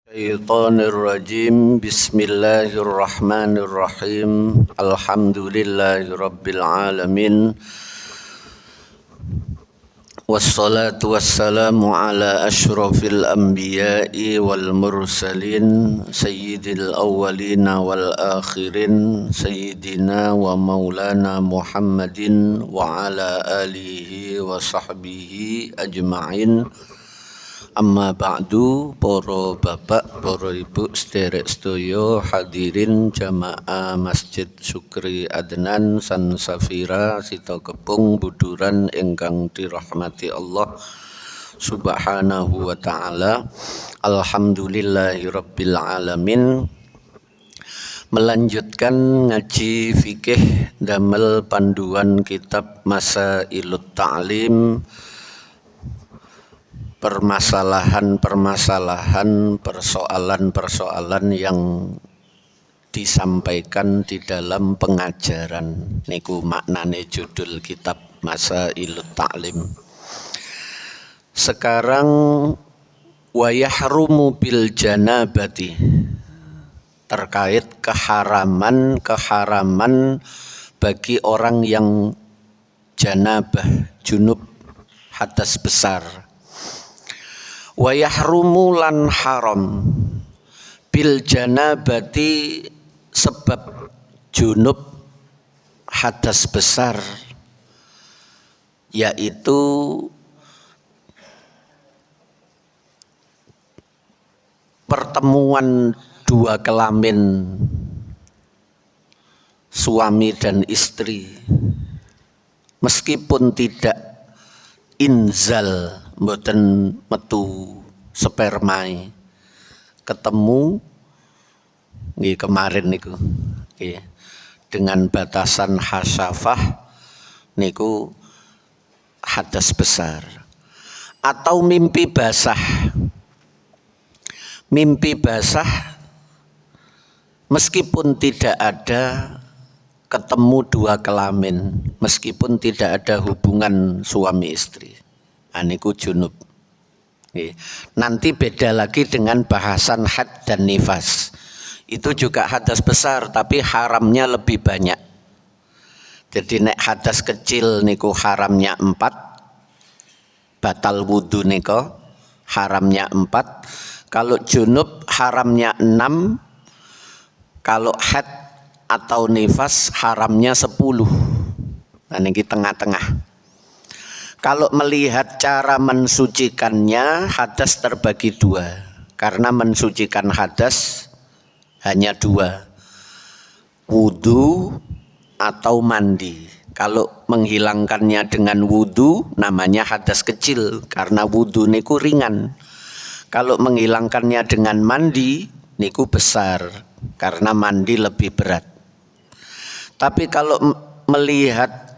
Syaitanirrajim. Bismillahirrahmanirrahim. Alhamdulillahirabbil alamin. Wassalatu wassalamu ala asyrafil anbiya'i wal mursalin sayyidil awwalina wal akhirin sayyidina wa maulana Muhammadin wa ala alihi wa sahbihi ajma'in. Amma ba'du, para bapak, para ibu sederek sedaya hadirin jamaah Masjid Syukri Adnan San Safira Sitakepung Buduran ingkang dirahmati Allah Subhanahu wa taala. Alhamdulillahirabbil alamin. Melanjutkan ngaji fikih damel panduan kitab Masailut Ta'lim, permasalahan-permasalahan, persoalan-persoalan yang disampaikan di dalam pengajaran. Niku maknane judul kitab Masailut Ta'lim. Sekarang wa yahrumu bil janabati, terkait keharaman bagi orang yang janabah, junub, hadas besar. Wa yahrumu lan haram bil janabati, sebab junub hadas besar, yaitu pertemuan dua kelamin suami dan istri, meskipun tidak inzal, mboten metu spermai, ketemu nggih kemarin niku nggih dengan batasan hasyafah niku hadas besar. Atau mimpi basah, mimpi basah meskipun tidak ada ketemu dua kelamin, meskipun tidak ada hubungan suami istri, aniku junub. Nanti beda lagi dengan bahasan had dan nifas. Itu juga hadas besar, tapi haramnya lebih banyak. Jadi nek hadas kecil niku haramnya 4, batal wudhu niku haramnya 4. Kalau junub haramnya 6, kalau had atau nifas haramnya 10. Nah ini tengah-tengah. Kalau melihat cara mensucikannya, hadas terbagi 2. Karena mensucikan hadas hanya 2, wudhu atau mandi. Kalau menghilangkannya dengan wudhu namanya hadas kecil, karena wudhu niku ringan. Kalau menghilangkannya dengan mandi niku besar, karena mandi lebih berat. Tapi kalau melihat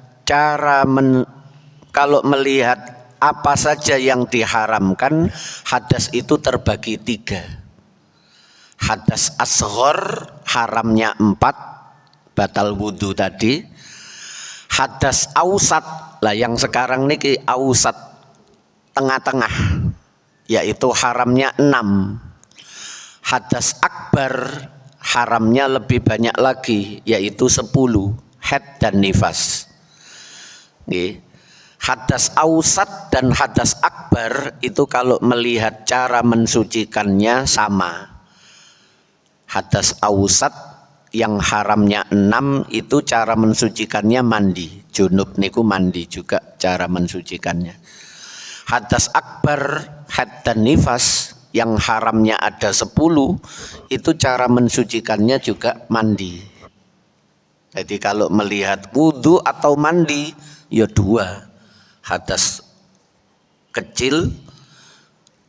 kalau melihat apa saja yang diharamkan, hadas itu terbagi 3. Hadas asghar haramnya 4, batal wudhu tadi. Hadas ausat, lah yang sekarang niki ausat, tengah-tengah, yaitu haramnya 6. Hadas akbar haramnya lebih banyak lagi, yaitu 10, had dan nifas. Hadas ausat dan hadas akbar itu kalau melihat cara mensucikannya sama. Hadas ausat yang haramnya 6 itu cara mensucikannya mandi. Junub niku mandi juga cara mensucikannya. Hadas akbar, had dan nifas yang haramnya ada 10, itu cara mensucikannya juga mandi. Jadi kalau melihat wudhu atau mandi ya 2. Hadas kecil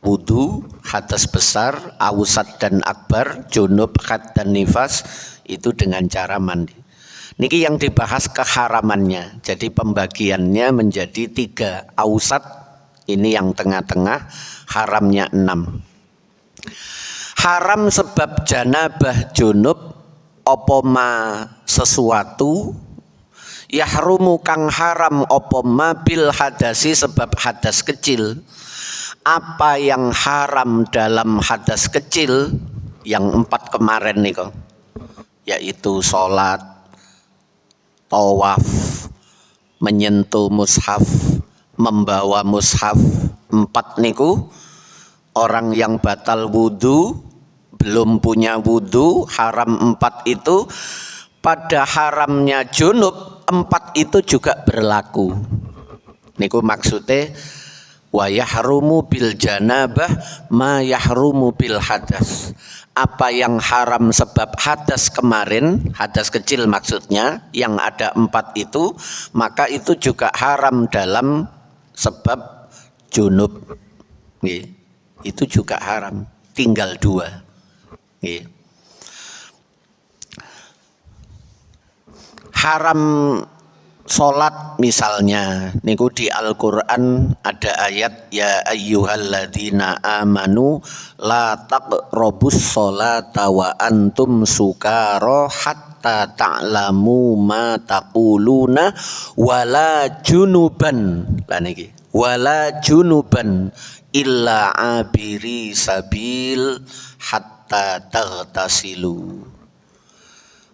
wudhu, hadas besar ausat dan akbar, junub, had dan nifas itu dengan cara mandi. Niki yang dibahas keharamannya. Jadi pembagiannya menjadi 3. Ausat ini yang tengah-tengah, haramnya 6. Haram sebab janabah junub opoma sesuatu, yahrumu kang haram opoma bil hadasi sebab hadas kecil. apa yang haram dalam hadas kecil yang 4 kemarin nih kok, yaitu sholat, tawaf, menyentuh mushaf, membawa mushaf, 4 niku orang yang batal wudu, belum punya wudu, haram 4 itu. Pada haramnya junub 4 itu juga berlaku. Niku maksudnya wa yahrumu bil janabah ma yahrumu bil hadas. Apa yang haram sebab hadas kemarin, hadas kecil maksudnya, yang ada 4 itu, maka itu juga haram dalam sebab junub. Itu juga haram, tinggal 2. Haram sholat misalnya, niku di Al-Quran ada ayat ya ayyuhalladzina amanu la taqrabus sholata wa antum sukara hatta ta'lamu ma taquluna wala junuban. Lah niki wala junuban illa abiri sabil hatta taghtasilu.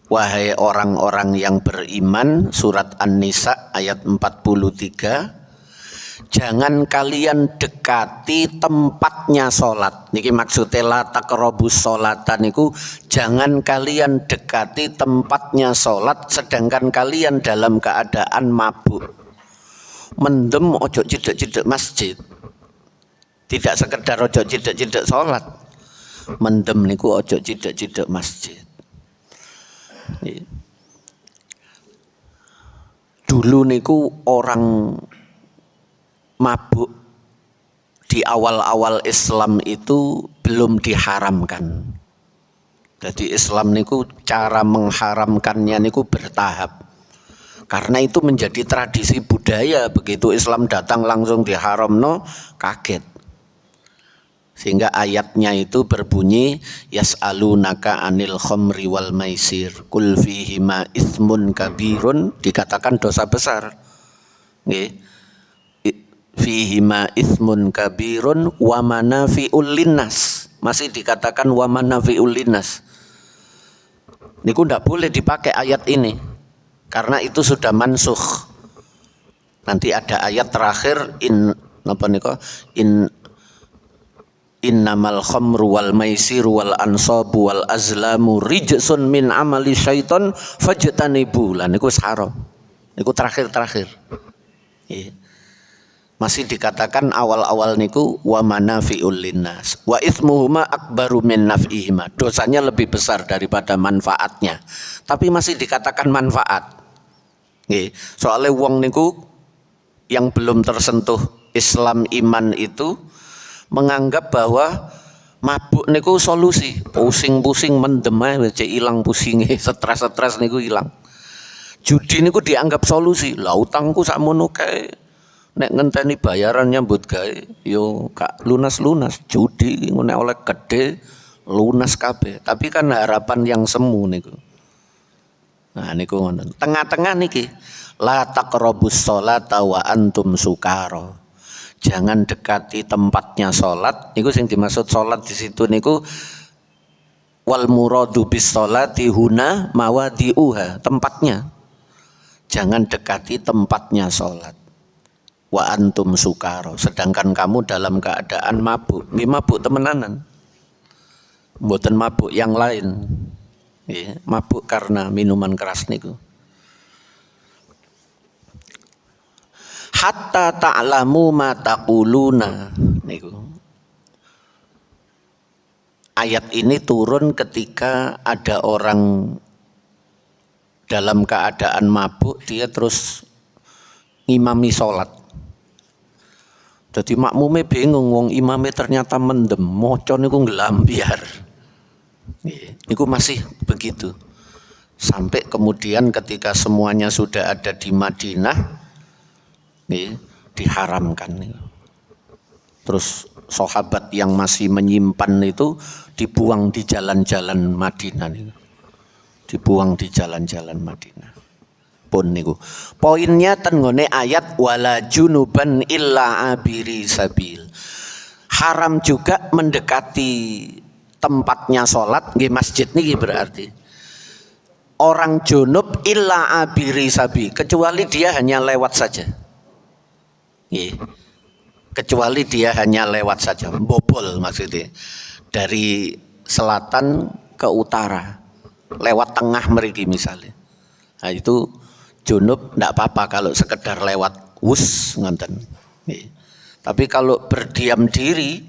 Wahai orang-orang yang beriman, surat An-Nisa ayat 43, jangan kalian dekati tempatnya sholat. Niki maksudnya la taqrabus sholata niku, jangan kalian dekati tempatnya sholat sedangkan kalian dalam keadaan mabuk. Mendem ojo cedek-cedek masjid. Tidak sekedar ojo cedek-cedek sholat. Mendem niku ojo cedek-cedek masjid. Dulu niku orang mabuk di awal-awal Islam itu belum diharamkan. Jadi Islam niku cara mengharamkannya niku bertahap. Karena itu menjadi tradisi budaya, begitu Islam datang langsung diharamno, kaget. Sehingga ayatnya itu berbunyi yas'alunaka anil khamri wal maisir qul fihima itsmun kabirun, dikatakan dosa besar. Nggih. Fihima itsmun kabirun wa manafi'ul linnas. Masih dikatakan wa manafi'ul linnas. Niku ndak boleh dipakai ayat ini karena itu sudah mansukh. Nanti ada ayat terakhir innamal khamru wal maisiru wal ansabu wal azlamu rijsun min amali syaiton fajtanibu. Lah niku haram. Niku terakhir-terakhir. Masih dikatakan awal-awal niku wa manafi'ul linnas wa itsmuhuma akbaru min naf'ihima. Dosanya lebih besar daripada manfaatnya. Tapi masih dikatakan manfaat. Soalnya wong niku yang belum tersentuh Islam iman itu menganggap bahwa mabuk niku solusi, pusing-pusing mendem ae ilang pusinge, stres-stres niku ilang. Judi niku dianggap solusi. Lah utangku sakmono kae, nek ngenteni bayaran nyambut gawe yo gak lunas-lunas. Judi ngene oleh gede lunas kabeh. Tapi kan harapan yang semu niku. Nah niku ngono. Tengah-tengah niki la taqrabus sholata wa antum sukara. Jangan dekati tempatnya sholat. Niku sing dimaksud sholat di situ niku wal muradu bis sholati huna mawadi'uha, tempatnya. Jangan dekati tempatnya sholat. Wa antum sukaro, sedangkan kamu dalam keadaan mabuk. Nggih mabuk temenanan. Mboten mabuk yang lain. Nggih, mabuk karena minuman keras niku. Hatta ta'lamu ma taquluna niku. Ayat ini turun ketika ada orang dalam keadaan mabuk, dia terus ngimami sholat. Jadi makmume bingung, wong imame ternyata mendem, maca niku nglambiar. Niku masih begitu. Sampai kemudian ketika semuanya sudah ada di Madinah, diharamkan. Terus sahabat yang masih menyimpan itu dibuang di jalan-jalan Madinah. Dibuang di jalan-jalan Madinah. Pun niku. Poinnya ten nggone ayat wala junuban illa abiri sabil. Haram juga mendekati tempatnya sholat, nggih masjid niki berarti. Orang junub illa abiri sabi, kecuali dia hanya lewat saja. Nggih. Kecuali dia hanya lewat saja, bobol maksudnya. Dari selatan ke utara, lewat tengah mriki misalnya. Nah itu junub ndak apa-apa kalau sekedar lewat wus ngoten. Nggih. Tapi kalau berdiam diri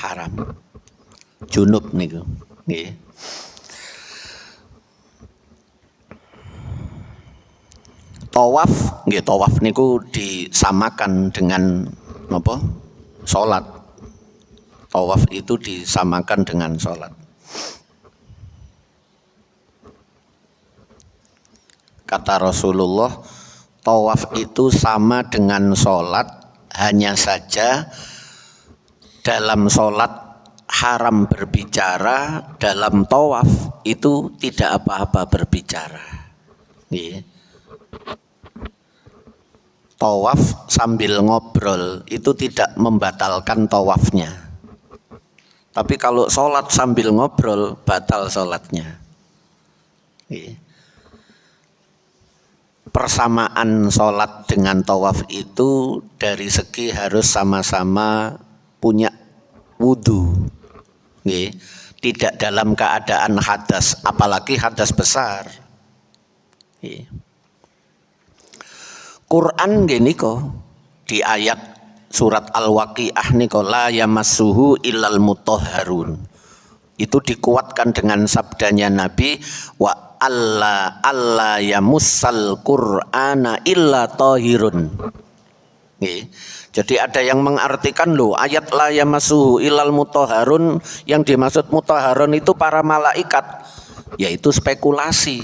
haram. Junub niku. Nggih. Tawaf, nggih tawaf niku disamakan dengan apa? Salat. Tawaf itu disamakan dengan salat. Kata Rasulullah, tawaf itu sama dengan salat, hanya saja dalam salat haram berbicara, dalam tawaf itu tidak apa-apa berbicara. Nggih. Tawaf sambil ngobrol itu tidak membatalkan tawafnya. Tapi kalau sholat sambil ngobrol batal sholatnya. Persamaan sholat dengan tawaf itu dari segi harus sama-sama punya wudhu. Tidak dalam keadaan hadas, apalagi hadas besar. Quran gini kok di ayat surat Al-Waqiah niko la yamassuhu illal mutahharun. Itu dikuatkan dengan sabdanya Nabi wa alla yamussal Qur'ana illa tahirun. Jadi ada yang mengartikan loh ayat la yamassuhu illal mutahharun, yang dimaksud mutahharun itu para malaikat. Yaitu spekulasi.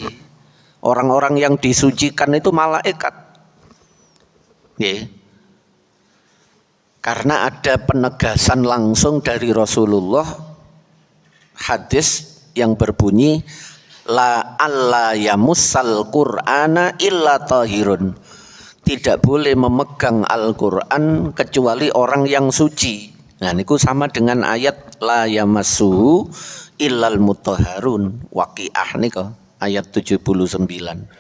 Orang-orang yang disucikan itu malaikat. Karena ada penegasan langsung dari Rasulullah, hadis yang berbunyi la alla yamussal Qur'ana illa tahirun. Tidak boleh memegang Al-Qur'an kecuali orang yang suci. Nah niku sama dengan ayat la yamassuhu illal mutahharun. Waqiah niku ayat 79.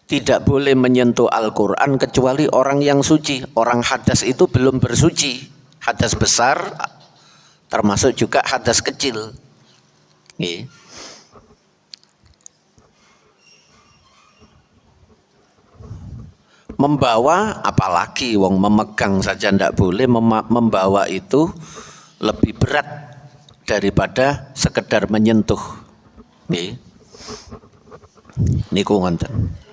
Tidak boleh menyentuh Al-Quran kecuali orang yang suci. Orang hadas itu belum bersuci. Hadas besar termasuk juga hadas kecil. Membawa apalagi wong memegang saja ndak boleh, membawa itu lebih berat daripada sekedar menyentuh. Niku ngoten.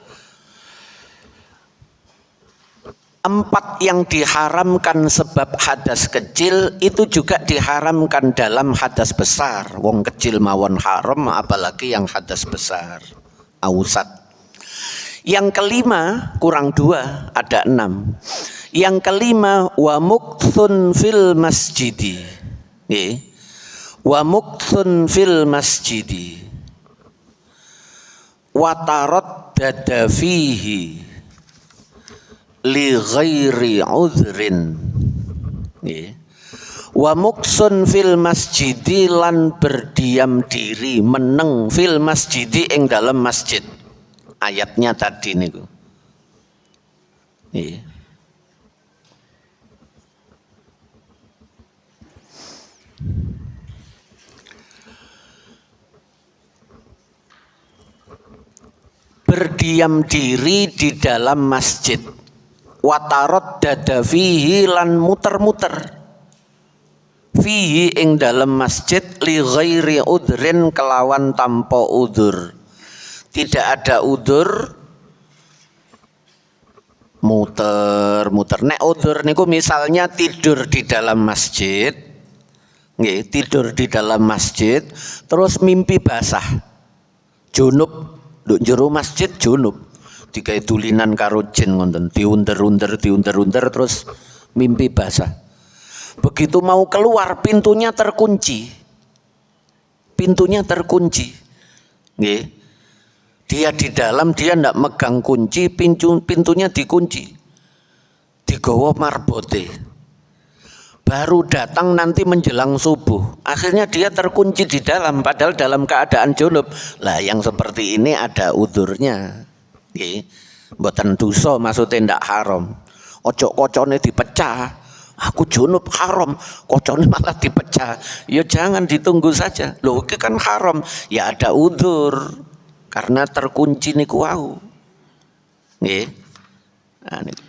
4 yang diharamkan sebab hadas kecil itu juga diharamkan dalam hadas besar. Wong kecil mawon haram, apalagi yang hadas besar. Ausat. Yang kelima kurang 2, ada 6. Yang kelima wa muktsun fil masjidi. Wa muktsun fil masjidi. Wa taraddada fihi li ghairi udhrin. Wa muksun fil masjidi, lan berdiam diri meneng fil masjidi ing dalam masjid. Ayatnya tadi niku. Berdiam diri di dalam masjid. Watarot dada fihi, lan muter-muter fihi ing dalam masjid li ghairi udhrin, kelawan tanpa udzur. Tidak ada udzur muter-muter. Nek udzur niku misalnya tidur di dalam masjid, nggih, tidur di dalam masjid terus mimpi basah. Junub nduk jero masjid junub. Digawe tulinan karo jin ngoten, diunter-unter terus mimpi basah. Begitu mau keluar pintunya terkunci. Nggih. Dia di dalam, dia ndak megang kunci, pintunya dikunci. Digawa marbote. baru datang nanti menjelang subuh. Akhirnya dia terkunci di dalam, padahal dalam keadaan junub. Lah yang seperti ini ada udurnya. Nggih. Mboten dosa maksudnya ndak haram. Ojo kocone dipecah. Aku junub haram, kocone malah dipecah. Ya jangan, ditunggu saja. Loh itu kan haram. Ya ada udur. Karena terkunci niku wau. Nggih. Nah, niku.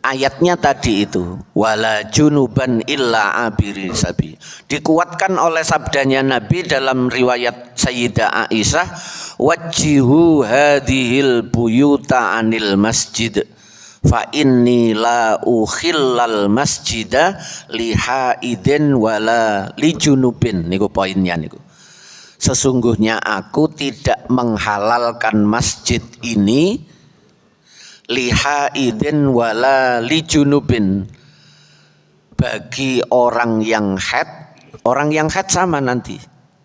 Ayatnya tadi itu wala junuban illa abiri sabi, dikuatkan oleh sabdanya Nabi dalam riwayat Sayyidah Aisyah, wajjihu hadhil buyuta anil masjid fa inni la ukhillal masjida lihaidin wala lijunubin. Niku poinnya niku. Sesungguhnya aku tidak menghalalkan masjid ini lihaidin wala lijunubin, bagi orang yang haid. Orang yang haid sama nanti.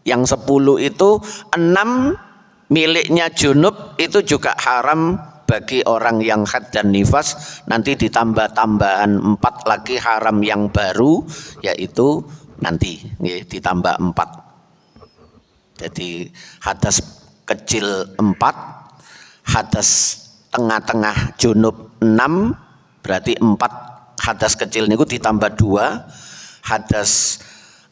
Yang 10 itu 6 miliknya junub itu juga haram bagi orang yang haid dan nifas. Nanti ditambah tambahan 4 lagi haram yang baru, yaitu nanti ditambah 4. Jadi hadas kecil 4, hadas tengah-tengah junub 6, berarti 4 hadas kecil niku ditambah 2, hadas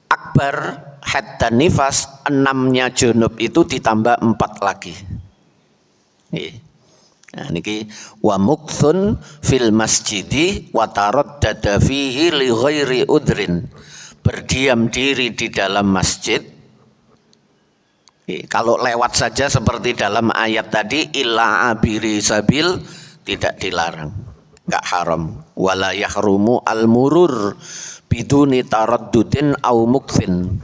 akbar haid dan nifas 6-nya junub itu ditambah 4 lagi. Nah niki wa mukthun fil masjidi wa taraddada fihi li ghairi udrin, berdiam diri di dalam masjid. Kalau lewat saja seperti dalam ayat tadi illa abiri sabil, tidak dilarang, enggak haram. Wala yahrumu al murur biduni taraddudin au mukthin.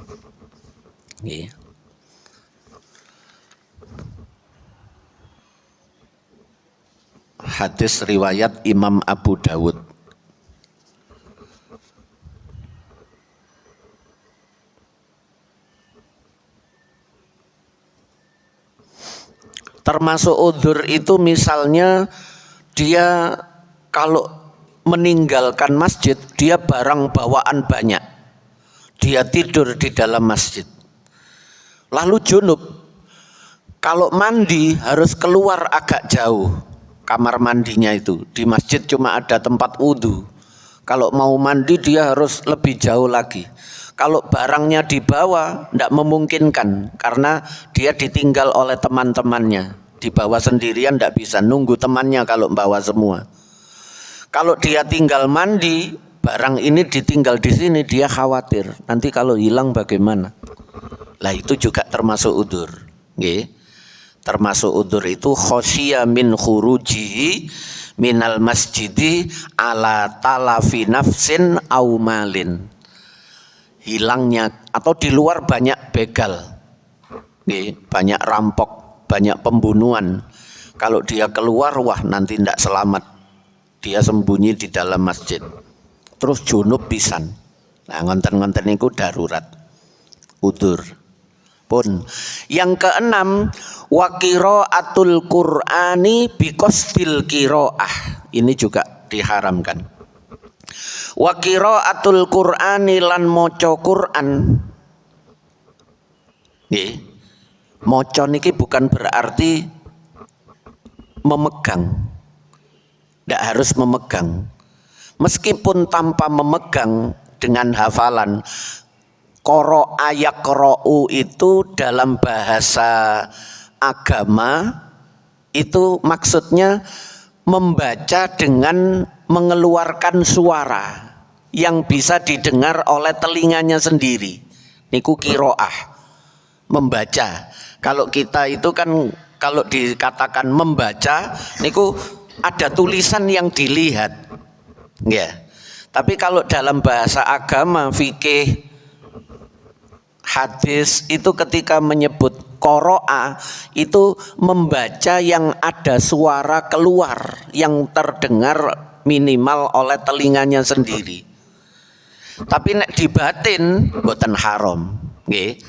Hadis riwayat Imam Abu Dawud. Termasuk udzur itu misalnya dia kalau meninggalkan masjid, dia barang bawaan banyak, dia tidur di dalam masjid. Lalu junub, kalau mandi harus keluar agak jauh kamar mandinya itu. Di masjid cuma ada tempat wudhu. Kalau mau mandi dia harus lebih jauh lagi. Kalau barangnya dibawa tidak memungkinkan karena dia ditinggal oleh teman-temannya. Dibawa sendirian tidak bisa, nunggu temannya kalau bawa semua. Kalau dia tinggal mandi, barang ini ditinggal di sini, dia khawatir nanti kalau hilang bagaimana. Lah itu juga termasuk udzur. Termasuk udzur itu khosya min khurujihi minal masjidi ala talafi nafsin au malin, hilangnya atau di luar banyak begal, banyak rampok, banyak pembunuhan. Kalau dia keluar, wah nanti tidak selamat. Dia sembunyi di dalam masjid. Terus junub pisan. Nah ngonten-ngonten itu darurat, udzur. Pun yang keenam, wa qiraatul Qur'ani biqasdil qiraah. Ini juga diharamkan. Wa qiraatul Qur'ani lan maca Qur'an. Nggih. Maca niki bukan berarti memegang. Tidak harus memegang. Meskipun tanpa memegang dengan hafalan. Qoro ayak qoro'u itu dalam bahasa agama itu maksudnya membaca dengan mengeluarkan suara yang bisa didengar oleh telinganya sendiri. Niku kiroah, membaca. Kalau kita itu kan kalau dikatakan membaca, niku ada tulisan yang dilihat, ya. Tapi kalau dalam bahasa agama, fikih, hadis itu ketika menyebut qoro'a itu membaca yang ada suara keluar yang terdengar minimal oleh telinganya sendiri. Tapi nek di batin boten haram, nggih.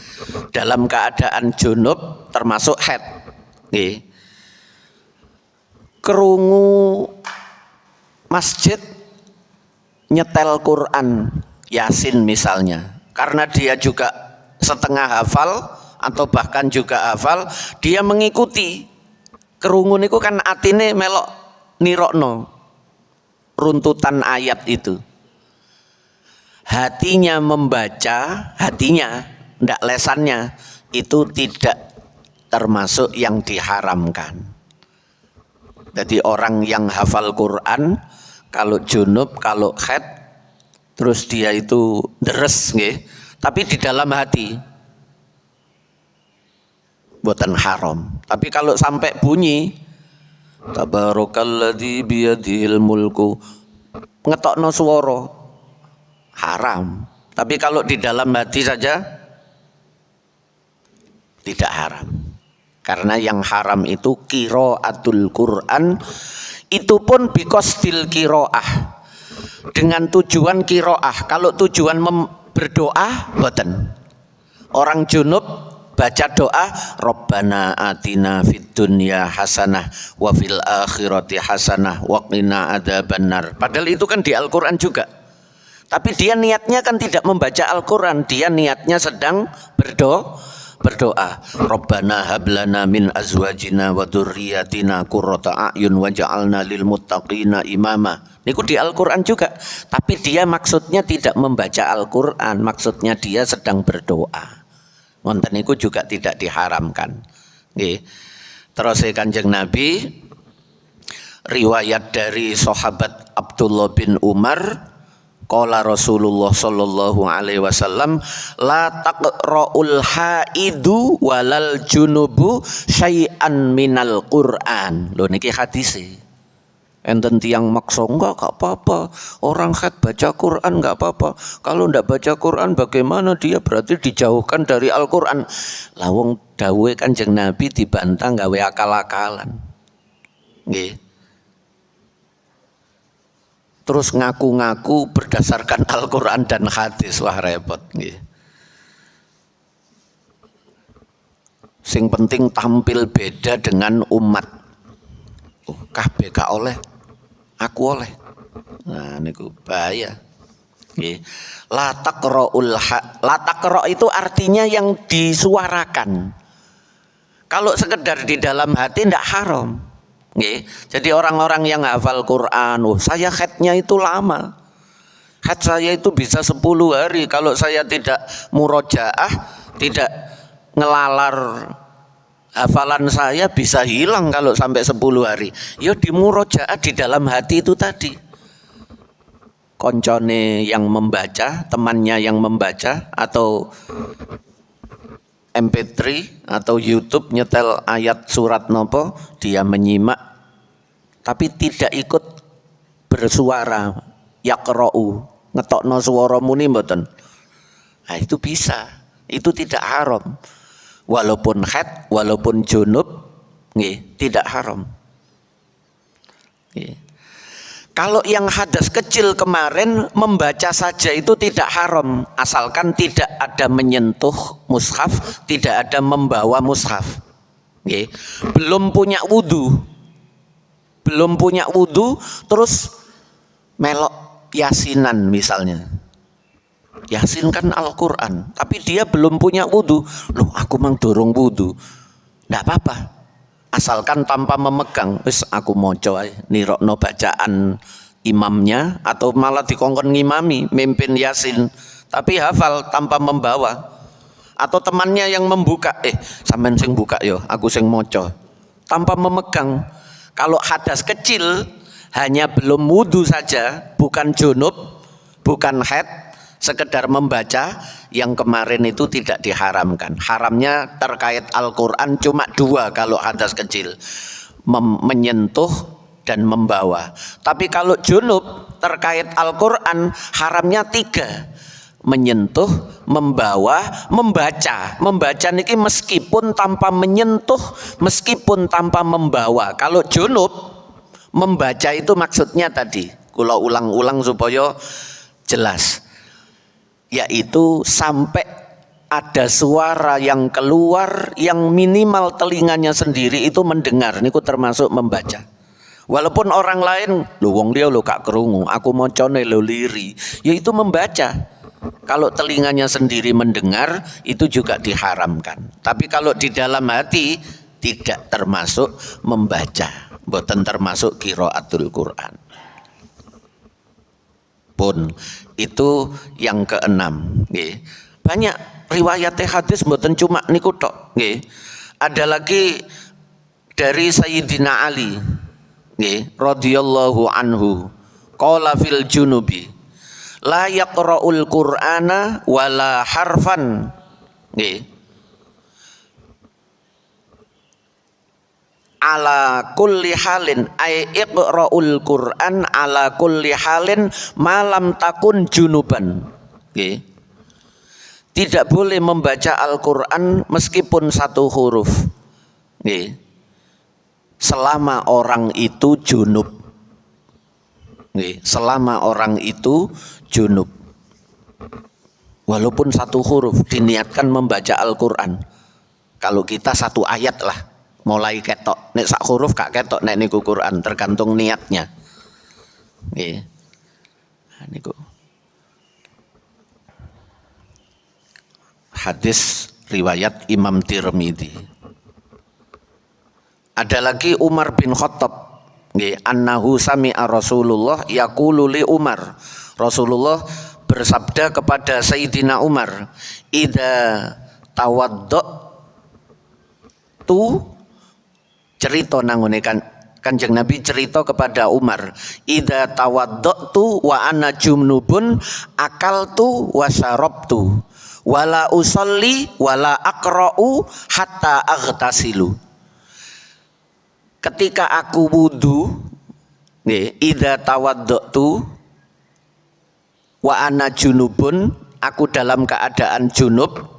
Dalam keadaan junub termasuk haid, nggih. Krungu masjid nyetel Quran Yasin misalnya, karena dia juga setengah hafal atau bahkan juga hafal, dia mengikuti kerungun itu kan atine melok nirokno runtutan ayat itu. Hatinya membaca, hatinya ndak lesannya, itu tidak termasuk yang diharamkan. Jadi orang yang hafal Quran kalau junub, kalau haid, terus dia itu deres nggih, tapi di dalam hati buatan haram. Tapi kalau sampai bunyi tabarakalladzi biyadihil mulku, ngetokno swara, haram. Tapi kalau di dalam hati saja tidak haram. Karena yang haram itu qiraatul Quran, itu pun biqasdil qiraah, dengan tujuan qiraah. Kalau tujuan berdoa boten. Orang junub baca doa Rabbana atina fid dunya hasanah wa fil akhirati hasanah wa qina adzabannar. Padahal itu kan di Al-Qur'an juga. Tapi dia niatnya kan tidak membaca Al-Qur'an, dia niatnya sedang berdoa. Rabbana hablana min azwajina wa dzurriyyatina qurrata a'yun waj'alna lil muttaqina imama. Niku di Al-Qur'an juga. Tapi dia maksudnya tidak membaca Al-Qur'an, maksudnya dia sedang berdoa. Wonten niku juga tidak diharamkan. Nggih. Terus Kanjeng Nabi riwayat dari sahabat Abdullah bin Umar, qala Rasulullah sallallahu alaihi wasallam, la taqra'ul haidu walal junubu syai'an minal Qur'an. Lho niki hadise. Enten tiang maksa enggak apa-apa, orang haid baca Quran enggak apa-apa. Kalau enggak baca Quran bagaimana dia, berarti dijauhkan dari Al-Quran. Lawang dawuhe Kanjeng Nabi dibantah gawe akal-akalan. Nggih. Terus ngaku-ngaku berdasarkan Al-Quran dan hadis, wah repot nggih. Sing penting tampil beda dengan umat. Oh, kabeh gak oleh, aku oleh. Nah niku bahaya. Nggih. La taqra itu artinya yang disuarakan. Kalau sekedar di dalam hati ndak haram. Nggih. Jadi orang-orang yang hafal Quran, oh saya haidnya itu lama. Haid saya itu bisa 10 hari. Kalau saya tidak murojaah, tidak ngelalar hafalan saya bisa hilang kalau sampai 10 hari. Ya di murojaah di dalam hati itu tadi. Koncone yang membaca, temannya yang membaca, atau MP3 atau YouTube nyetel ayat surat nopo, dia menyimak tapi tidak ikut bersuara, yaqra'u, ngetokno swara muni mboten. Nah itu bisa, itu tidak haram. Walaupun haid, walaupun junub, nggih, tidak haram. Nggih. Kalau yang hadas kecil kemarin membaca saja itu tidak haram, asalkan tidak ada menyentuh mushaf, tidak ada membawa mushaf. Nggih. Belum punya wudu, terus melok yasinan misalnya. Yasin kan Al-Quran, tapi dia belum punya wudu. Loh aku mang dorong wudu, ndak apa-apa. Asalkan tanpa memegang, wis aku moco ae nirokno bacaan imamnya, atau malah dikongkon ngimami mimpin Yasin tapi hafal tanpa membawa, atau temannya yang membuka, sampean sing buka yo, aku sing moco, tanpa memegang. Kalau hadas kecil hanya belum wudu saja, bukan junub, bukan haid, sekedar membaca, yang kemarin itu tidak diharamkan. Haramnya terkait Al-Quran cuma 2 kalau hadas kecil, menyentuh dan membawa. Tapi kalau junub terkait Al-Quran haramnya 3, menyentuh, membawa, membaca. Membaca niki meskipun tanpa menyentuh, meskipun tanpa membawa. Kalau junub membaca itu maksudnya tadi, kula ulang-ulang supaya jelas, yaitu sampai ada suara yang keluar yang minimal telinganya sendiri itu mendengar, niku termasuk membaca. Walaupun orang lain, lho wong dia lo gak kerungu, aku mocone lo liri, ya itu membaca. Kalau telinganya sendiri mendengar itu juga diharamkan. Tapi kalau di dalam hati tidak termasuk membaca, mboten termasuk qiraatul Quran. Pun itu yang keenam. Nggih. Banyak riwayat hadis mboten cuma niku tok. Nggih. Ada lagi dari Sayyidina Ali, nggih, radhiyallahu anhu, qala fil junubi la yaqra'ul Qur'ana wala harfan, nggih, ala kulli halin, ay iqra'ul Qur'an ala kulli halin malam takun junuban, nggih. Tidak boleh membaca Al-Qur'an meskipun satu huruf, nggih, selama orang itu junub, nggih, selama orang itu junub. Walaupun satu huruf diniatkan membaca Al-Qur'an. Kalau kita satu ayat lah mulai ketok, nek sak huruf gak ketok nek niku Quran, tergantung niatnya. Nggih. Niku hadis riwayat Imam Tirmidzi. Ada lagi Umar bin Khattab, nggih, annahu sami'a Rasulullah yaqulu li Umar. Rasulullah bersabda kepada Sayyidina Umar, idza tawaddatu, cerita nangone Kanjeng Nabi cerita kepada Umar, idza tawaddatu wa ana junubun akaltu wa syarabtu wala usolli wala aqra'u hatta aghtasilu. Ketika aku wudu, nggih, idza tawaddatu wa ana junubun, aku dalam keadaan junub,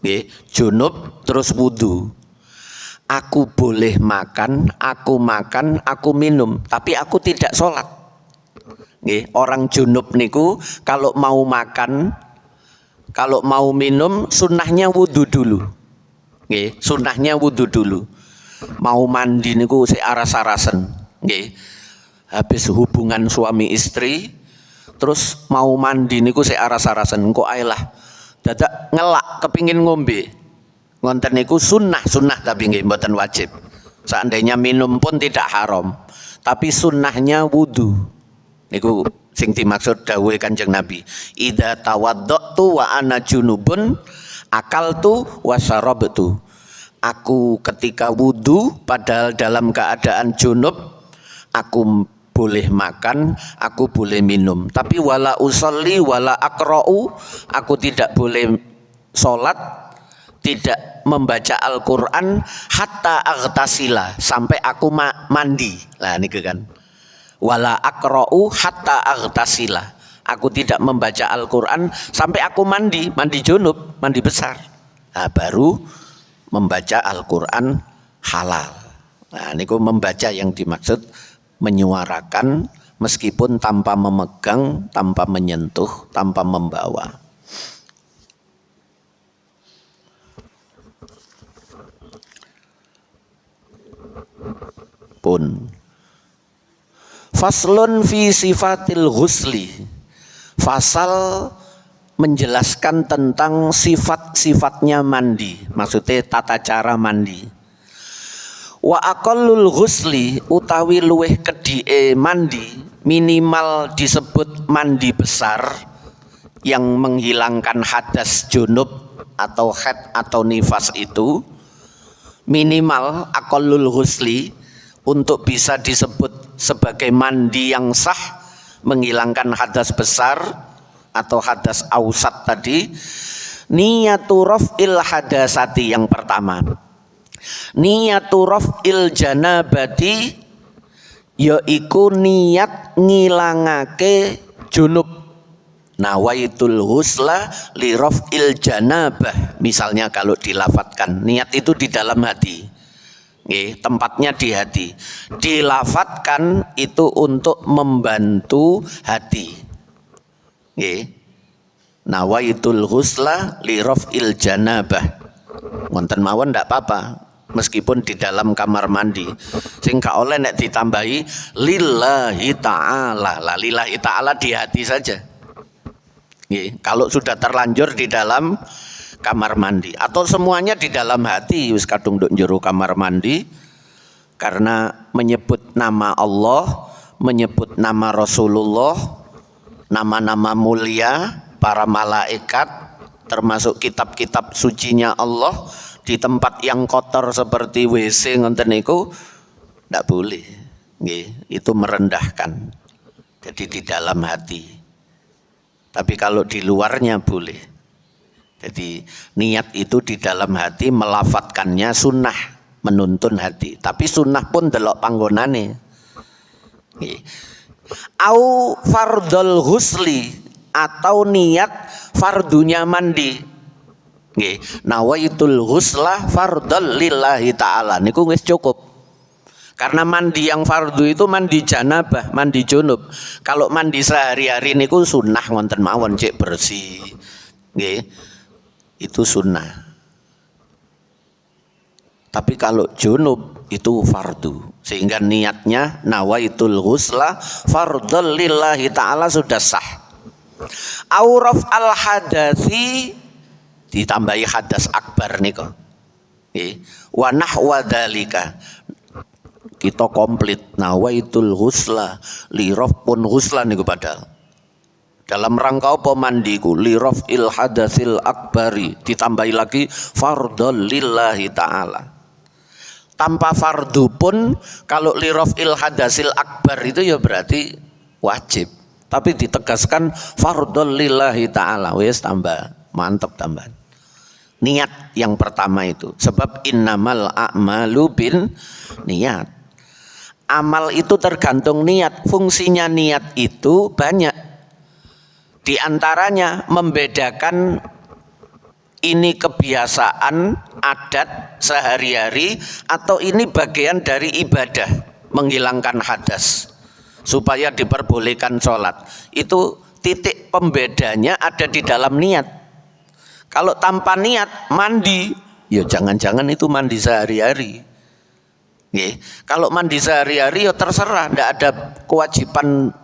nggih, junub terus wudu. Aku boleh makan, aku minum, tapi aku tidak sholat. Nggih, orang junub niku kalau mau makan, kalau mau minum sunnahnya wudu dulu. Nggih, sunnahnya wudu dulu. Mau mandi niku sik aras-arasen, nggih. Habis hubungan suami istri terus mau mandi niku sik aras-arasen, engko ae lah. Dadak ngelak kepingin ngombe. Ngonten niku sunnah tapi nggih mboten wajib. Seandainya minum pun tidak haram, tapi sunnahnya wudu. Niku sing dimaksud dawuh Kanjeng Nabi, idza tawaddatu wa ana junubun akaltu wa syarabtu. Aku ketika wudu padahal dalam keadaan junub, aku boleh makan, aku boleh minum, tapi wala usolli wala aqra'u, aku tidak boleh sholat, tidak membaca Al-Quran hatta aghtasila, sampai aku mandi. Lah niku kan, wala aqra'u hatta aghtasila, aku tidak membaca Al-Quran sampai aku mandi junub, mandi besar. Nah, baru membaca Al-Quran halal. Nah, niku membaca yang dimaksud menyuarakan meskipun tanpa memegang, tanpa menyentuh, tanpa membawa. Pun faslun fi sifatil ghusli, fasal menjelaskan tentang sifat-sifatnya mandi, maksudnya tata cara mandi. Wa aqallul ghusli, utawi luweh kedhike mandi, minimal disebut mandi besar yang menghilangkan hadas junub atau haid atau nifas itu, minimal aqallul ghusli untuk bisa disebut sebagai mandi yang sah, menghilangkan hadas besar atau hadas ausat tadi, niyatu raf'il hadasati yang pertama. Niyatu raf'il janabati, yaiku niat ngilangake junub. Nawaitul husla li raf'il janabah. Misalnya kalau dilafatkan, niat itu di dalam hati. Nggih, tempatnya di hati. Dilafatkan itu untuk membantu hati. Nggih. Nawaitul husla li raf'il janabah. Wonten mawon ndak apa-apa. meskipun di dalam kamar mandi. Sing gak oleh nek ditambahi lillahi ta'ala. Lah lillahi ta'ala di hati saja. Nggih, kalau sudah terlanjur di dalam kamar mandi atau semuanya di dalam hati wis kadung nduk njero kamar mandi karena menyebut nama Allah, menyebut nama Rasulullah, nama-nama mulia, para malaikat, termasuk kitab-kitab sucinya Allah di tempat yang kotor seperti WC ngoten niku ndak boleh. Nggih, itu merendahkan. Jadi di dalam hati. Tapi kalau di luarnya boleh. Jadi niat itu di dalam hati, melafatkannya sunnah, menuntun hati. Tapi sunnah pun delok panggonane. Nggih. Au fardhul husli, atau niat fardunya mandi. Nggih, nawaitul husla fardhal lillahi ta'ala niku wis cukup. Karena mandi yang fardu itu mandi janabah, mandi junub. Kalau mandi sehari-hari niku sunnah wonten mawon cek bersih. Nggih. Itu sunnah. Tapi kalau junub itu fardu. Sehingga niatnya nawaitul husla fardhal lillahi ta'ala sudah sah. Auraf al hadasi, ditambahi hadas akbar niku. Nggih. Wa nahwa dzalika. Kita komplit nawaitul husla liraf pun husla niku padahal. Dalam rangka apa mandiku? Liraf il hadasil akbari, ditambahi lagi fardhal lillahi ta'ala. Tanpa fardu pun kalau liraf il hadasil akbar itu ya berarti wajib. Tapi ditegaskan fardhal lillahi ta'ala. Wes tambah, mantap tambahan. Niat yang pertama itu. Sebab innamal a'malu bin niat. Amal itu tergantung niat. Fungsinya niat itu banyak. Di antaranya membedakan ini kebiasaan, adat sehari-hari, atau ini bagian dari ibadah, menghilangkan hadas supaya diperbolehkan sholat. Itu titik pembedanya ada di dalam niat. Kalau tanpa niat mandi, ya jangan-jangan itu mandi sehari-hari. Kalau mandi sehari-hari ya terserah, tidak ada kewajiban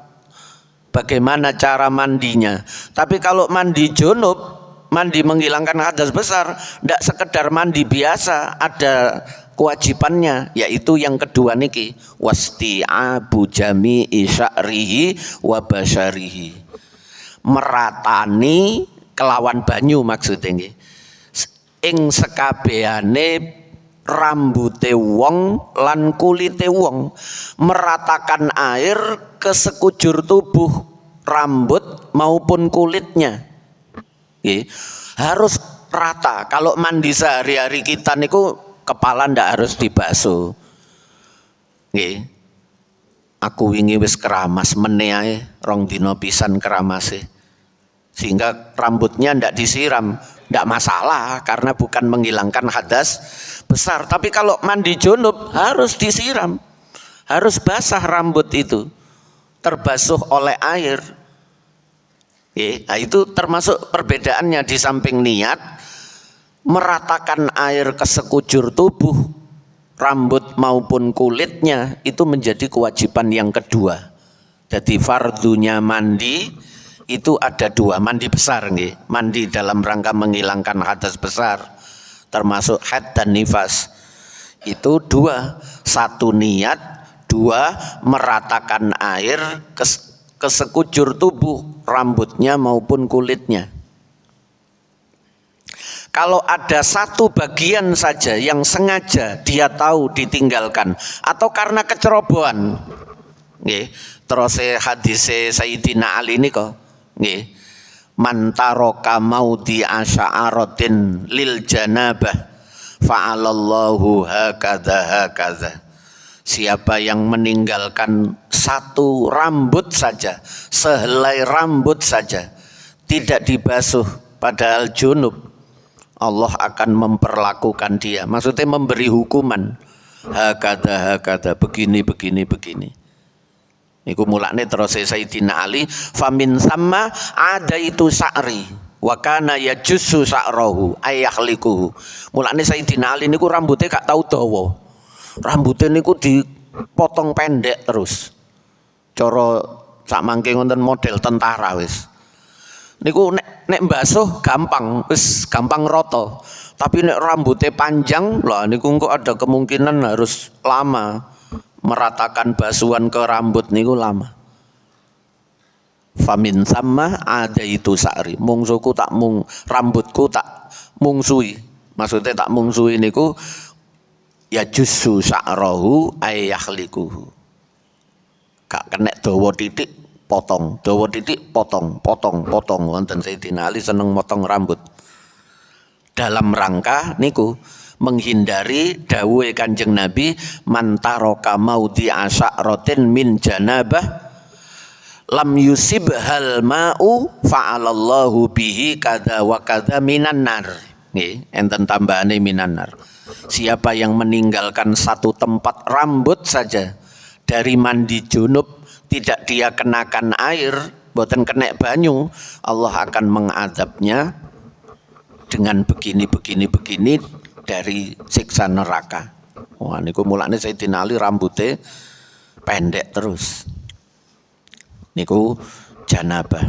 bagaimana cara mandinya. Tapi kalau mandi junub, mandi menghilangkan hadas besar, tidak sekedar mandi biasa, ada kewajibannya, yaitu yang kedua niki, wasti'abu jami'i sya'rihi wa basyarihi. Meratani kelawan banyu maksudnya. Ing sekabehane rambute wong lan kulite wong, meratakan air ke sekujur tubuh, rambut maupun kulitnya. Harus rata. Kalau mandi sehari-hari kita niku kepala ndak harus dibasuh. Aku wingi wis keramas meneh ae, rong dina pisan keramase. Sehingga rambutnya ndak disiram, ndak masalah karena bukan menghilangkan hadas besar. Tapi kalau mandi junub harus disiram, harus basah rambut itu, terbasuh oleh air. Nah, itu termasuk perbedaannya. Di samping niat, meratakan air ke sekujur tubuh, rambut maupun kulitnya, itu menjadi kewajiban yang kedua. Jadi fardunya mandi itu ada dua, mandi besar nih, mandi dalam rangka menghilangkan hadas besar, termasuk haid dan nifas. Itu dua, satu niat, dua meratakan air ke sekujur tubuh, rambutnya maupun kulitnya. Kalau ada satu bagian saja yang sengaja dia tahu ditinggalkan atau karena kecerobohan, terus hadis Sayyidina Ali ini kok, man taraka maudi asya'aratin lil janabah fa'alallahu hakadha hakadha. Siapa yang meninggalkan satu rambut saja, sehelai rambut saja, tidak dibasuh padahal junub, Allah akan memperlakukan dia, maksudnya memberi hukuman, hakadha hakadha, begini begini begini. Iku mulane terus Sayyidina Ali, famin sama ada itu sa'ri. Wa kana yajussu sa'rahu ayahlikuhu. Mulane Sayyidina Ali niku rambutnya gak tau dawa. Rambutnya niku dipotong pendek terus. Cara sak mangke wonten model tentara wis. Niku nek mbasuh gampang, wis gampang rata. Tapi nek rambutnya panjang, lah niku engko ada kemungkinan harus lama meratakan basuhan ke rambut niku lama. Famin sama ada itu sa'ri. Mungsuku tak rambutku tak mungsuhi. Maksudnya tak mungsuhi niku ya jussu sa'rahu ayahlikuhu. Gak kena dawa titik potong, dawa titik potong. Wonten Sayyidina Ali seneng motong rambut. Dalam rangka niku menghindari dawuhe Kanjeng Nabi man taraka maudi asyaratin min janabah lam yusibhal ma'u fa'alallahu bihi kada wa kada minan nar. Nggih, enten tambahane minan nar. Siapa yang meninggalkan satu tempat rambut saja dari mandi junub tidak dia kenakan air, boten kena banyu, Allah akan mengadabnya dengan begini dari siksa neraka. Wah niku mulane Sayyidina Ali rambutnya pendek terus. Niku janabah.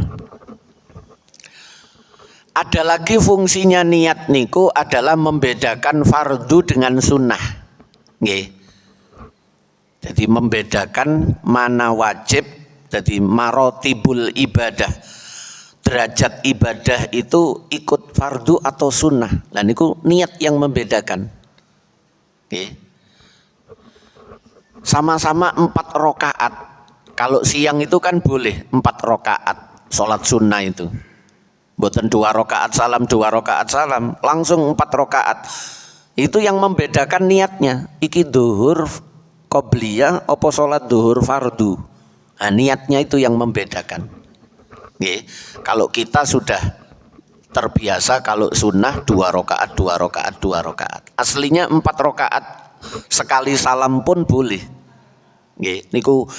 Ada lagi fungsinya niat niku adalah membedakan fardu dengan sunnah. Nggih. Jadi membedakan mana wajib, jadi marotibul ibadah. Derajat ibadah itu ikut fardu atau sunnah. Nah niku niat yang membedakan. Oke. Sama-sama 4 rakaat. Kalau siang itu kan boleh 4 rakaat sholat sunnah itu. Boten 2 rakaat salam, 2 rakaat salam, langsung 4 rakaat. Itu yang membedakan niatnya. Iki duhur qobliyah apa sholat duhur fardu. Nah, niatnya itu yang membedakan. Nggih, kalau kita sudah terbiasa kalau sunnah 2 rakaat, 2 rakaat, 2 rakaat. Aslinya 4 rakaat sekali salam pun boleh. Nggih, niku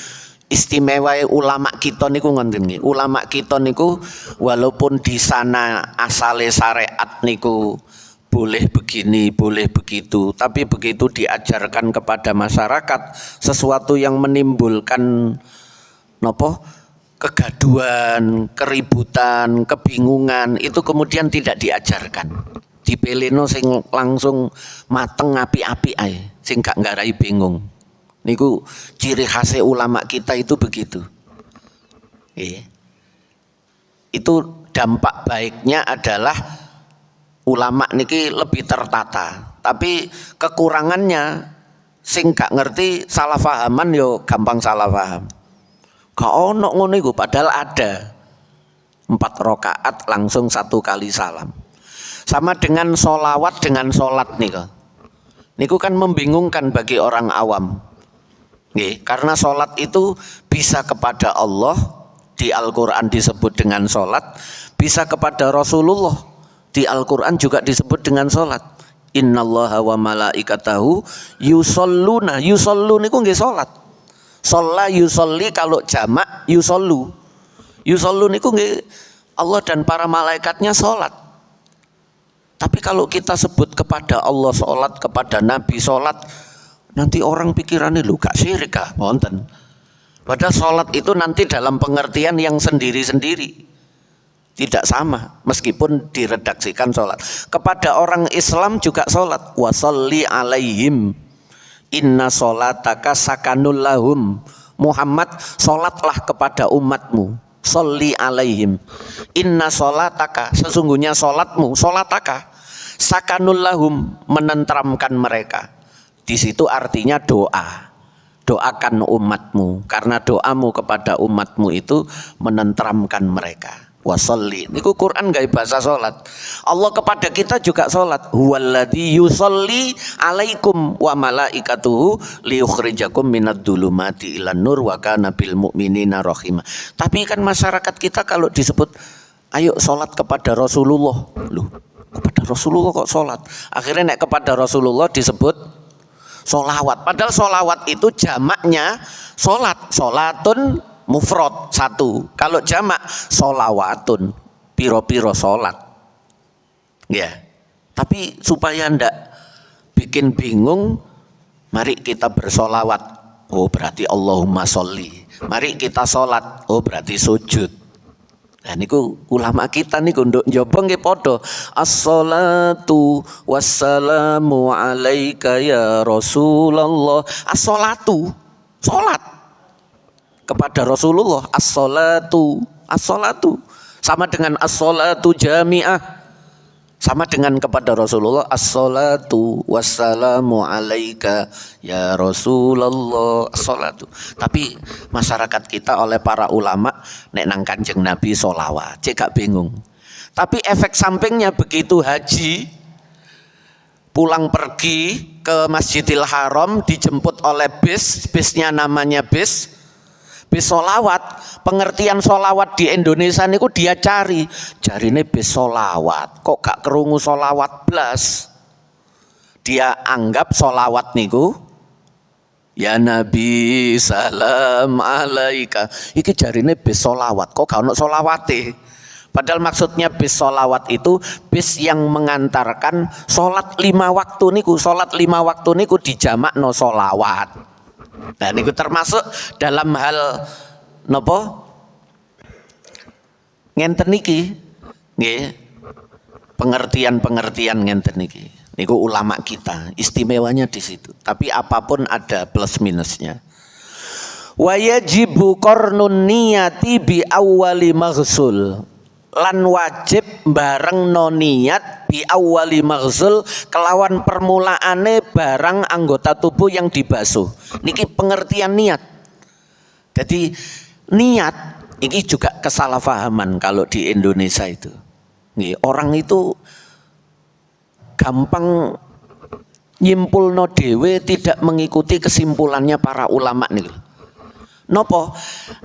istimewa ulama kita niku ngoten nggih. Ulama kita niku walaupun di sana asale syariat niku boleh begini, boleh begitu, tapi begitu diajarkan kepada masyarakat sesuatu yang menimbulkan napa? Kegaduhan, keributan, kebingungan itu kemudian tidak diajarkan. Dipeleno sing langsung mateng api-api ae, sing gak nggarai bingung. Niku ciri khas ulama kita itu begitu. Itu dampak baiknya adalah ulama niki lebih tertata. Tapi kekurangannya sing gak ngerti salah fahaman yo gampang salah paham. Gak ono ngono iku padahal ada 4 rakaat langsung 1 kali salam. Sama dengan solawat dengan solat niku. Niku kan membingungkan bagi orang awam. Nggih, karena solat itu bisa kepada Allah di Al-Quran disebut dengan solat, bisa kepada Rasulullah di Al-Quran juga disebut dengan solat. Innallaha wa malaikatahu yusholluna. Yusollu niku nggih solat. Sholla yusolli kalau jamak yusollu. Yusollu niku nggih Allah dan para malaikatnya sholat. Tapi kalau kita sebut kepada Allah sholat, kepada Nabi sholat, nanti orang pikirannya lu gak syirik kah? Wonten. Padahal sholat itu nanti dalam pengertian yang sendiri-sendiri. Tidak sama meskipun diredaksikan sholat. Kepada orang Islam juga sholat. Wa sholli alaihim inna sholataka sakanul lahum. Muhammad, sholatlah kepada umatmu. Sholli alaihim inna sholataka, sesungguhnya sholatmu, sholataka sakanul lahum, menentramkan mereka. Di situ artinya doa. Doakan umatmu, karena doamu kepada umatmu itu menentramkan mereka. Wasolli, niku Quran gak bahasa sholat. Allah kepada kita juga sholat. Huwaladzi yusolli alaikum wa malaikatuhu liyukhrijakum minad dhulumati ilan nur wa kana bil mu'minina rahima. Tapi kan masyarakat kita kalau disebut ayo sholat kepada Rasulullah, loh kepada Rasulullah kok sholat? Akhirnya nek kepada Rasulullah disebut sholawat. Padahal sholawat itu jamaknya sholat, sholatun mufrad 1. Kalau jamak sholawatun. piro-piro sholat. Ya. Tapi supaya ndak bikin bingung, mari kita bersolawat. Oh berarti Allahumma sholli. Mari kita sholat. Oh berarti sujud. Nah niku ulama kita niku nduk njaba nggih padha. As-sholatu wassalamu alaika ya Rasulullah. As-sholatu, salat kepada Rasulullah. As-sholatu, as-sholatu sama dengan as-sholatu jami'ah. Sama dengan kepada Rasulullah, as-salatu wassalamu alaika ya Rasulullah, as-salatu. Tapi masyarakat kita oleh para ulama nek nang Kanjeng Nabi sholawat, cek gak bingung. Tapi efek sampingnya begitu haji pulang pergi ke Masjidil Haram dijemput oleh bisnya namanya bis solawat. Pengertian solawat di Indonesia niku dia jarine bis solawat, kok gak kerungu solawat blas. Dia anggap solawat niku ya Nabi salam alaika, iki jarine bis solawat, kok gak ono solawate. Padahal maksudnya bis solawat itu bis yang mengantarkan sholat 5 waktu niku. Sholat 5 waktu niku dijamakno solawat. Nah niku termasuk dalam hal napa ngenten niki nggih, pengertian ngenten niki niku ulama kita istimewanya di situ. Tapi apapun ada plus minusnya. Wa yajibu qarnun niyati bi awwali maghsul, lan wajib bareng no niat bi awwali maghsul kelawan permulaane barang anggota tubuh yang dibasuh. Niki pengertian niat. Jadi niat ini juga kesalahpahaman kalau di Indonesia itu. Nih, orang itu gampang nyimpulno dhewe, tidak mengikuti kesimpulannya para ulama nih. Nopo?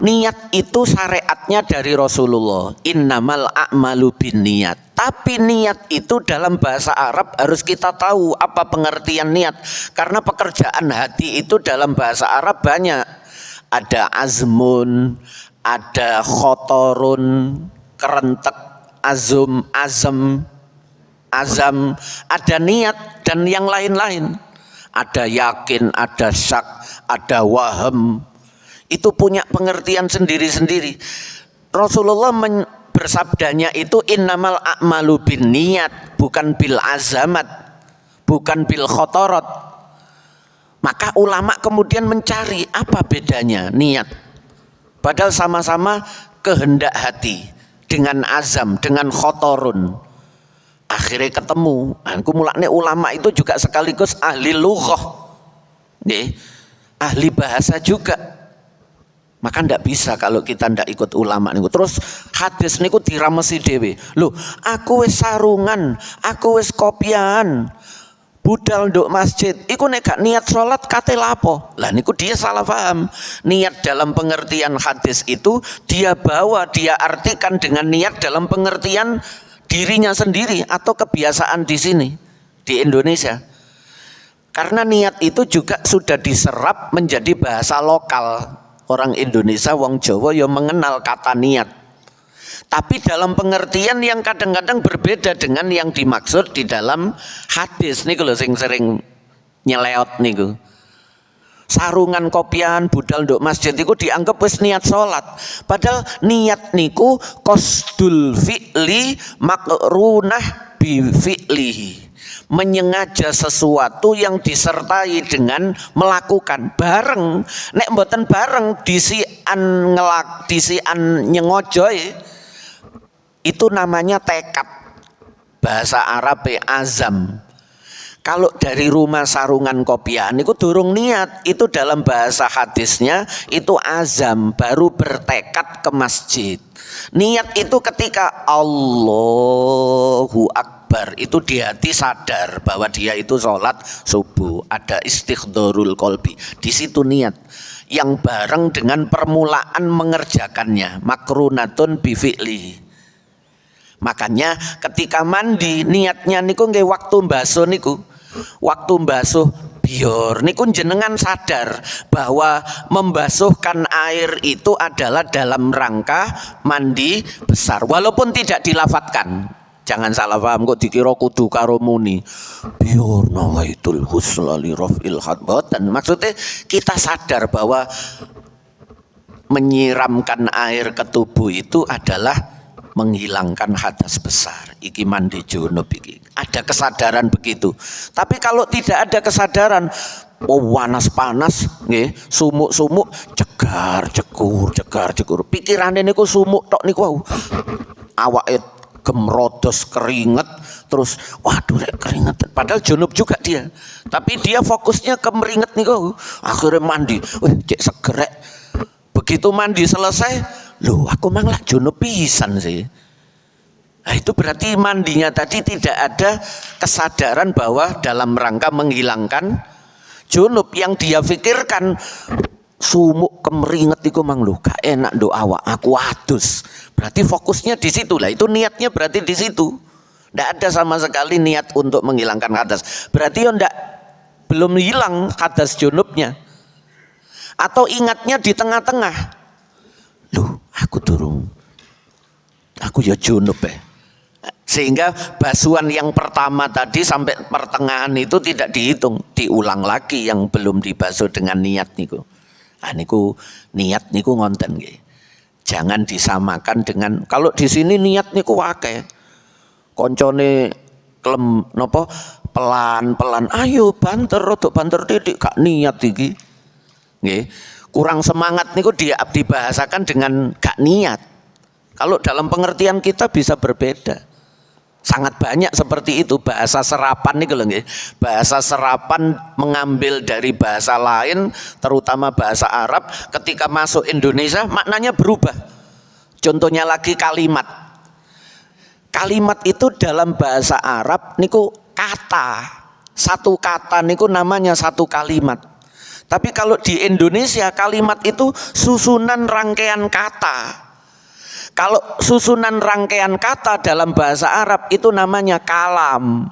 Niat itu syariatnya dari Rasulullah. Innamal a'malu binniyat. Tapi niat itu dalam bahasa Arab harus kita tahu apa pengertian niat. Karena pekerjaan hati itu dalam bahasa Arab banyak. Ada azmun, ada khotorun, kerentek, azam, ada niat dan yang lain-lain. Ada yakin, ada syak, ada waham. Itu punya pengertian sendiri-sendiri. Rasulullah bersabdanya itu innamal a'malu bin niat, bukan bil azamat, bukan bil khotorot. Maka ulama kemudian mencari apa bedanya niat. Padahal sama-sama kehendak hati dengan azam, dengan khotorun. Akhirnya ketemu. Aku mulaknya ulama itu juga sekaligus ahli lughah, ahli bahasa juga. Maka ndak bisa kalau kita ndak ikut ulama niku. Terus hadis niku diramesi dhewe. Loh, aku wis sarungan, aku wis kopian, budal nduk masjid. Iku nek gak niat salat kate lapo? Lah niku dia salah paham. Niat dalam pengertian hadis itu dia bawa, dia artikan dengan niat dalam pengertian dirinya sendiri atau kebiasaan di sini di Indonesia. Karena niat itu juga sudah diserap menjadi bahasa lokal. Orang Indonesia, wong Jawa yang mengenal kata niat. Tapi dalam pengertian yang kadang-kadang berbeda dengan yang dimaksud di dalam hadis. Niku lho sing sering nyeleot niku. Sarungan kopian budal nduk masjid niku dianggap wis niat salat. Padahal niat niku qasdul fi'li makrunah bi fi'lihi. Menyengaja sesuatu yang disertai dengan melakukan bareng. Nek mboten bareng disian nyengojoy, itu namanya tekad. Bahasa Arab azam. Kalau dari rumah sarungan kopian itu durung niat, itu dalam bahasa hadisnya itu azam, baru bertekad ke masjid. Niat itu ketika Allahu Akbar, itu di hati sadar bahwa dia itu sholat subuh, ada istighdharul qalbi. Di situ niat yang bareng dengan permulaan mengerjakannya, makrunatun bi fi'li. Makanya ketika mandi niatnya niku nggih waktu mbasuh niku. Waktu mbasuh Biar niku jenengan sadar bahwa membasuhkan air itu adalah dalam rangka mandi besar, walaupun tidak dilafatkan. Jangan salah paham kok dikira kudu karo muni. Biar nawaitul husla li rafil hadbatan. Maksudnya kita sadar bahwa menyiramkan air ke tubuh itu adalah menghilangkan hadas besar. Iki mandi junub iki. Ada kesadaran begitu. Tapi kalau tidak ada kesadaran, panas nggih, sumuk-sumuk cegar cekur. Pikirane niku sumuk tok niku awake gemrodos keringet terus waduh rek keringet. Padahal junub juga dia. Tapi dia fokusnya ke meringet niku. Akhirnya mandi. Wih, cek segerek. Begitu mandi selesai, loh aku malah junub pisan sih. Nah, itu berarti mandinya tadi tidak ada kesadaran bahwa dalam rangka menghilangkan junub. Yang dia pikirkan sumuk kemeringet iku mang lho gak enak nduk awak aku adus. Berarti fokusnya di situ lah. Itu niatnya berarti di situ. Tidak ada sama sekali niat untuk menghilangkan hadas. Berarti ya belum hilang hadas junubnya. Atau ingatnya di tengah-tengah. Loh, aku durung. Aku ya junub ya. Sehingga basuhan yang pertama tadi sampai pertengahan itu tidak dihitung, diulang lagi yang belum dibasuh dengan niat niku. Ah niku niat niku ngonten nggih. Jangan disamakan dengan kalau di sini niat niku akeh. Koncone klem napa pelan-pelan ayo banter rodok banter titik gak niat iki. Nggih. Kurang semangat niku dibahasakan dengan gak niat. Kalau dalam pengertian kita bisa berbeda. Sangat banyak seperti itu bahasa serapan nih kalau nggih. Bahasa serapan mengambil dari bahasa lain, terutama bahasa Arab, ketika masuk Indonesia maknanya berubah. Contohnya lagi kalimat. Kalimat itu dalam bahasa Arab niku kata. Satu kata niku namanya satu kalimat. Tapi kalau di Indonesia kalimat itu susunan rangkaian kata. Kalau susunan rangkaian kata dalam bahasa Arab itu namanya kalam.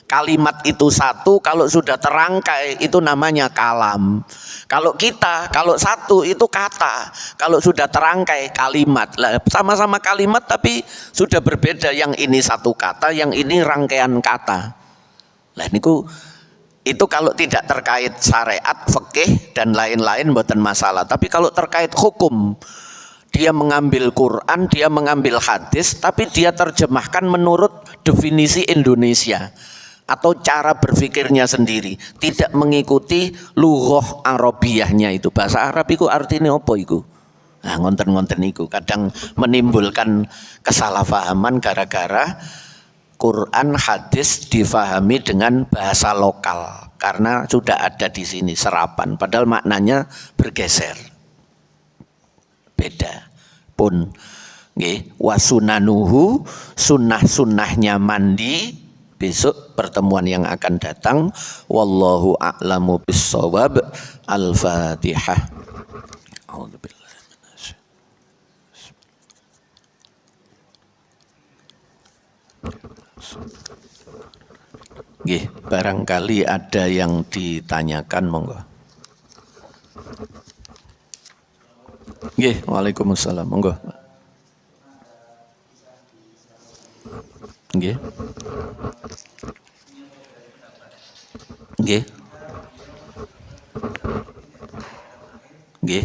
Kalimat itu satu, kalau sudah terangkai itu namanya kalam. Kalau kita, kalau satu itu kata, kalau sudah terangkai kalimat. Lah, sama-sama kalimat tapi sudah berbeda. Yang ini satu kata, yang ini rangkaian kata. Lah niku itu kalau tidak terkait syariat, fikih dan lain-lain mboten masalah. Tapi kalau terkait hukum, dia mengambil Quran, dia mengambil hadis, tapi dia terjemahkan menurut definisi Indonesia atau cara berpikirnya sendiri, tidak mengikuti lughah Arabiyahnya itu. Bahasa Arab itu artinya apa itu? Nah, ngonten-ngonten itu kadang menimbulkan kesalahpahaman gara-gara Quran hadis difahami dengan bahasa lokal karena sudah ada di sini serapan, padahal maknanya bergeser. Beda pun nggih wasunanuhu sunnah-sunnahnya mandi besok pertemuan yang akan datang. Wallahu a'lamu bissawab. Al-Fatihah. Nggih, barangkali ada yang ditanyakan monggo. Nggih, waalaikumsalam. Monggo. Nggih. Nggih. Nggih.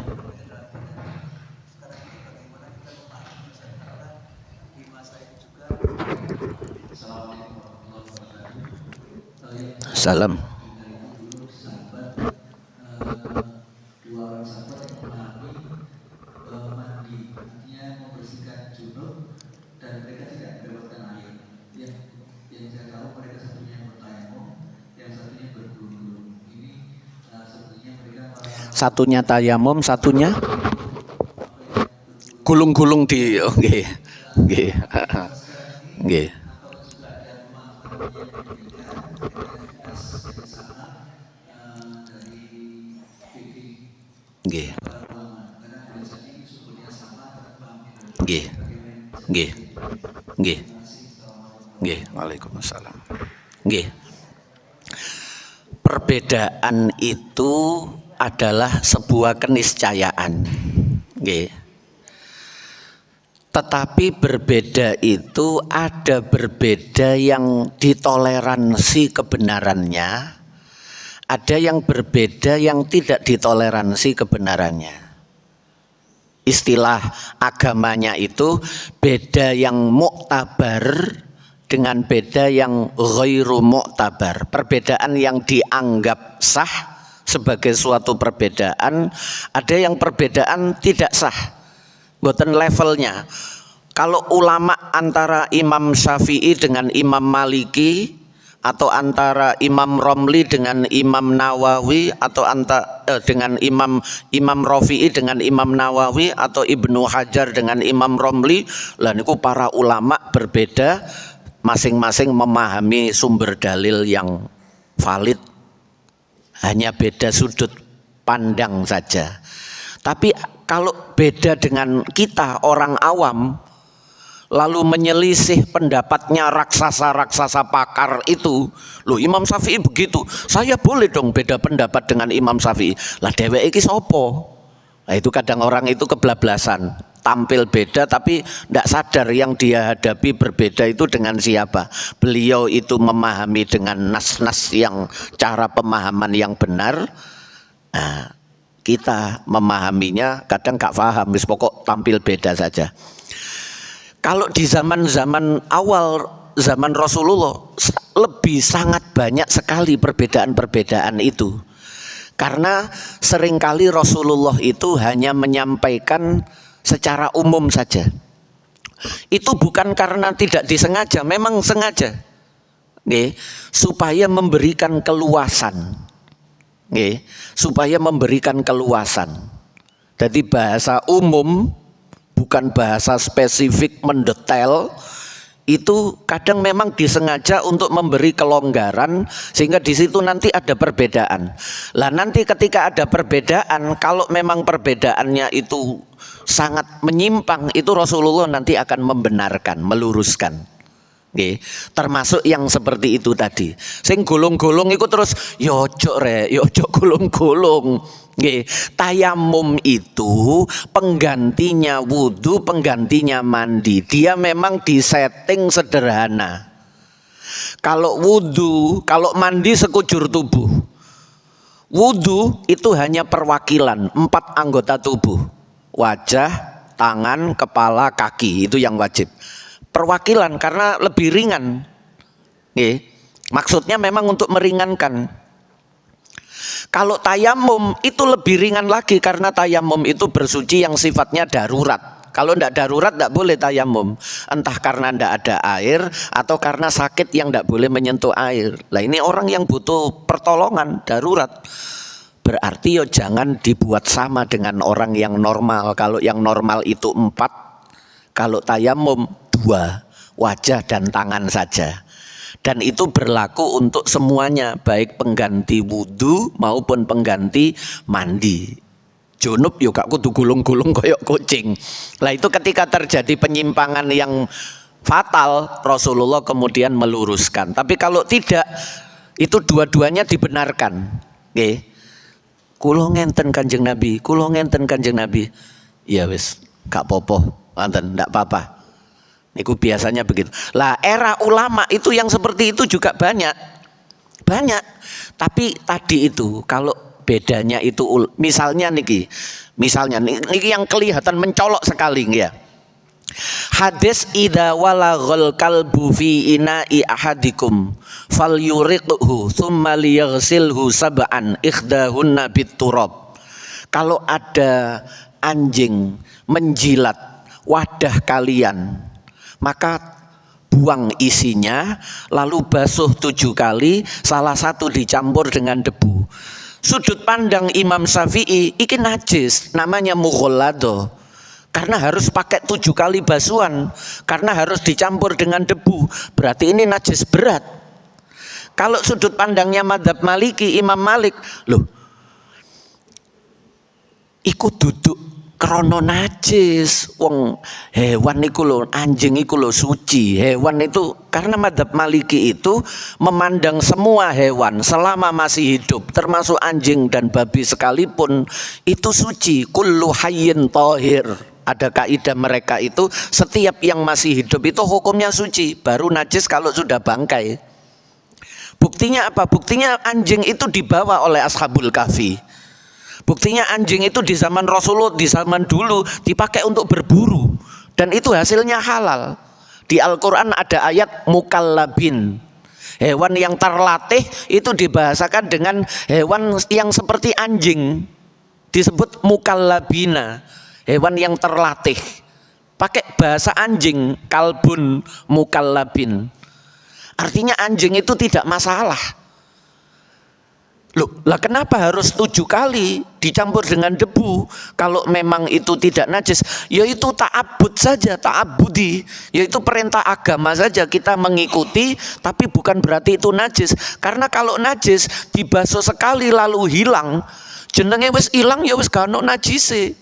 Salam. Satunya tayamum, satunya gulung-gulung di nggih. Nggih. Nggih. Nggih. Nggih. Nggih. Nggih. Nggih, waalaikumsalam. Nggih. perbedaan itu adalah sebuah keniscayaan, nggih. Tetapi berbeda itu ada berbeda yang ditoleransi kebenarannya, ada yang berbeda yang tidak ditoleransi kebenarannya. Istilah agamanya itu beda yang muktabar dengan beda yang ghairu mu'tabar. Perbedaan yang dianggap sah sebagai suatu perbedaan, ada yang perbedaan tidak sah, boten levelnya. Kalau ulama antara Imam Syafi'i dengan Imam Maliki, atau antara Imam Romli dengan Imam Nawawi, atau dengan Imam Rafi'i dengan Imam Nawawi, atau Ibnu Hajar dengan Imam Romli, lah niku para ulama berbeda, masing-masing memahami sumber dalil yang valid, hanya beda sudut pandang saja. Tapi kalau beda dengan kita orang awam, lalu menyelisih pendapatnya raksasa-raksasa pakar itu, loh Imam Syafi'i begitu, saya boleh dong beda pendapat dengan Imam Syafi'i, lah dheweke iki sapa? Nah itu kadang orang itu kebablasan, tampil beda tapi tidak sadar yang dia hadapi berbeda itu dengan siapa. Beliau itu memahami dengan nas-nas yang cara pemahaman yang benar, nah, kita memahaminya kadang gak paham, wis pokok tampil beda saja. Kalau di zaman-zaman awal, zaman Rasulullah, lebih sangat banyak sekali perbedaan-perbedaan itu. Karena seringkali Rasulullah itu hanya menyampaikan secara umum saja. Itu bukan karena tidak disengaja, memang sengaja, nih, supaya memberikan keluasan, nih, supaya memberikan keluasan. Jadi bahasa umum, bukan bahasa spesifik mendetail, itu kadang memang disengaja untuk memberi kelonggaran sehingga di situ nanti ada perbedaan. Lah nanti ketika ada perbedaan, kalau memang perbedaannya itu sangat menyimpang, itu Rasulullah nanti akan membenarkan, meluruskan. Oke, termasuk yang seperti itu tadi. Sing golong-golong itu terus yojok re, yojok golong-golong. Oke, tayamum itu penggantinya wudhu, penggantinya mandi. Dia memang disetting sederhana. Kalau wudhu, kalau mandi sekujur tubuh. Wudhu itu hanya perwakilan 4 anggota tubuh. Wajah, tangan, kepala, kaki, itu yang wajib. Perwakilan karena lebih ringan. Maksudnya memang untuk meringankan. Kalau tayamum itu lebih ringan lagi karena tayamum itu bersuci yang sifatnya darurat. Kalau tidak darurat tidak boleh tayamum. Entah karena tidak ada air atau karena sakit yang tidak boleh menyentuh air. Lah ini orang yang butuh pertolongan darurat. Berarti ya jangan dibuat sama dengan orang yang normal. Kalau yang normal itu 4, kalau tayamum 2, wajah dan tangan saja. Dan itu berlaku untuk semuanya, baik pengganti wudhu maupun pengganti mandi. Junub yuk gak kudu gulung-gulung koyok kucing. Lah itu ketika terjadi penyimpangan yang fatal, Rasulullah kemudian meluruskan. Tapi kalau tidak, itu dua-duanya dibenarkan. Nggih. Kula ngenten Kanjeng Nabi, kula ngenten Kanjeng Nabi. Ya wis, gak apa-apa, wonten ndak apa-apa. Niku biasanya begitu. Lah era ulama itu yang seperti itu juga banyak. Banyak. Tapi tadi itu kalau bedanya itu misalnya niki yang kelihatan mencolok sekali ya. Hadis idza walaghal kalbu fi ina'i ahadikum falyuriqhu thumma liyaghsilhu sab'an ikhdahunna biturab. Kalau ada anjing menjilat wadah kalian, maka buang isinya lalu basuh 7 kali, salah satu dicampur dengan debu. Sudut pandang Imam Syafi'i iki najis, namanya mughalladho. Karena harus pakai 7 kali basuhan, karena harus dicampur dengan debu, berarti ini najis berat. Kalau sudut pandangnya madzhab Maliki, Imam Malik, loh ikut duduk krono najis. Wong hewan iku lho, anjing iku lho suci. Hewan itu karena madzhab Maliki itu memandang semua hewan selama masih hidup, termasuk anjing dan babi sekalipun itu suci. Kullu hayyin thahir. Ada kaidah mereka itu setiap yang masih hidup itu hukumnya suci, baru najis kalau sudah bangkai. Buktinya apa? Buktinya anjing itu dibawa oleh Ashabul Kahfi. Buktinya anjing itu di zaman Rasulullah, di zaman dulu dipakai untuk berburu dan itu hasilnya halal. Di Al-Quran ada ayat mukallabin, hewan yang terlatih itu dibahasakan dengan hewan yang seperti anjing, disebut mukallabina, hewan yang terlatih. Pakai bahasa anjing, kalbun mukallabin. Artinya anjing itu tidak masalah. Loh, lah kenapa harus 7 kali dicampur dengan debu? Kalau memang itu tidak najis, yaitu ta'abbud saja, ta'abbudi, yaitu perintah agama saja kita mengikuti, tapi bukan berarti itu najis. Karena kalau najis dibasuh sekali lalu hilang, jenenge wis hilang ya wis gak ono najise.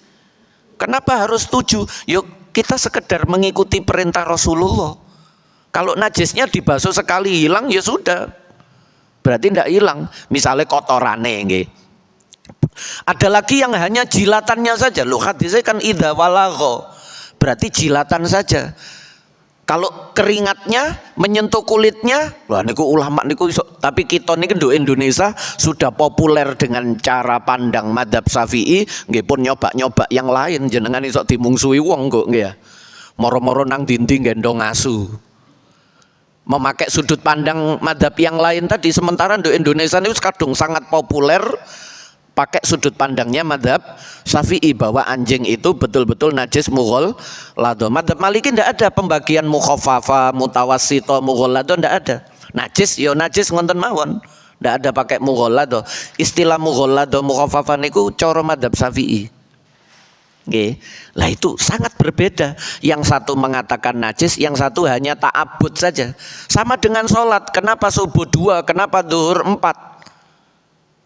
Kenapa harus 7? Yuk kita sekedar mengikuti perintah Rasulullah. Kalau najisnya dibasuh sekali hilang ya sudah, berarti tidak hilang. Misalnya kotorane nggih. Ada lagi yang hanya jilatannya saja. Loh hadisnya kan idza walagha, berarti jilatan saja. Kalau keringatnya menyentuh kulitnya, wah niku ulama niku iso. Tapi kita niki nduk Indonesia sudah populer dengan cara pandang madzhab Syafi'i, nggih pun nyoba-nyoba yang lain jenengan iso dimungsuhi wong kok nggih ya. Moro-moro nang dinding gendong asu. Memakai sudut pandang madhab yang lain tadi, sementara di Indonesia itu kadung sangat populer pakai sudut pandangnya madhab Syafi'i bahwa anjing itu betul-betul najis mughalladha. Madhab Maliki tidak ada pembagian mukhaffafa, mutawassito, mughalladha, tidak ada. Najis ya najis ngonten mawon, tidak ada pakai mughalladha. Istilah mughalladha mukhaffafa niku cara madhab Syafi'i. Oke, lah itu sangat berbeda. Yang satu mengatakan najis, yang satu hanya ta'abbud saja. Sama dengan sholat. Kenapa subuh 2, kenapa zuhur 4?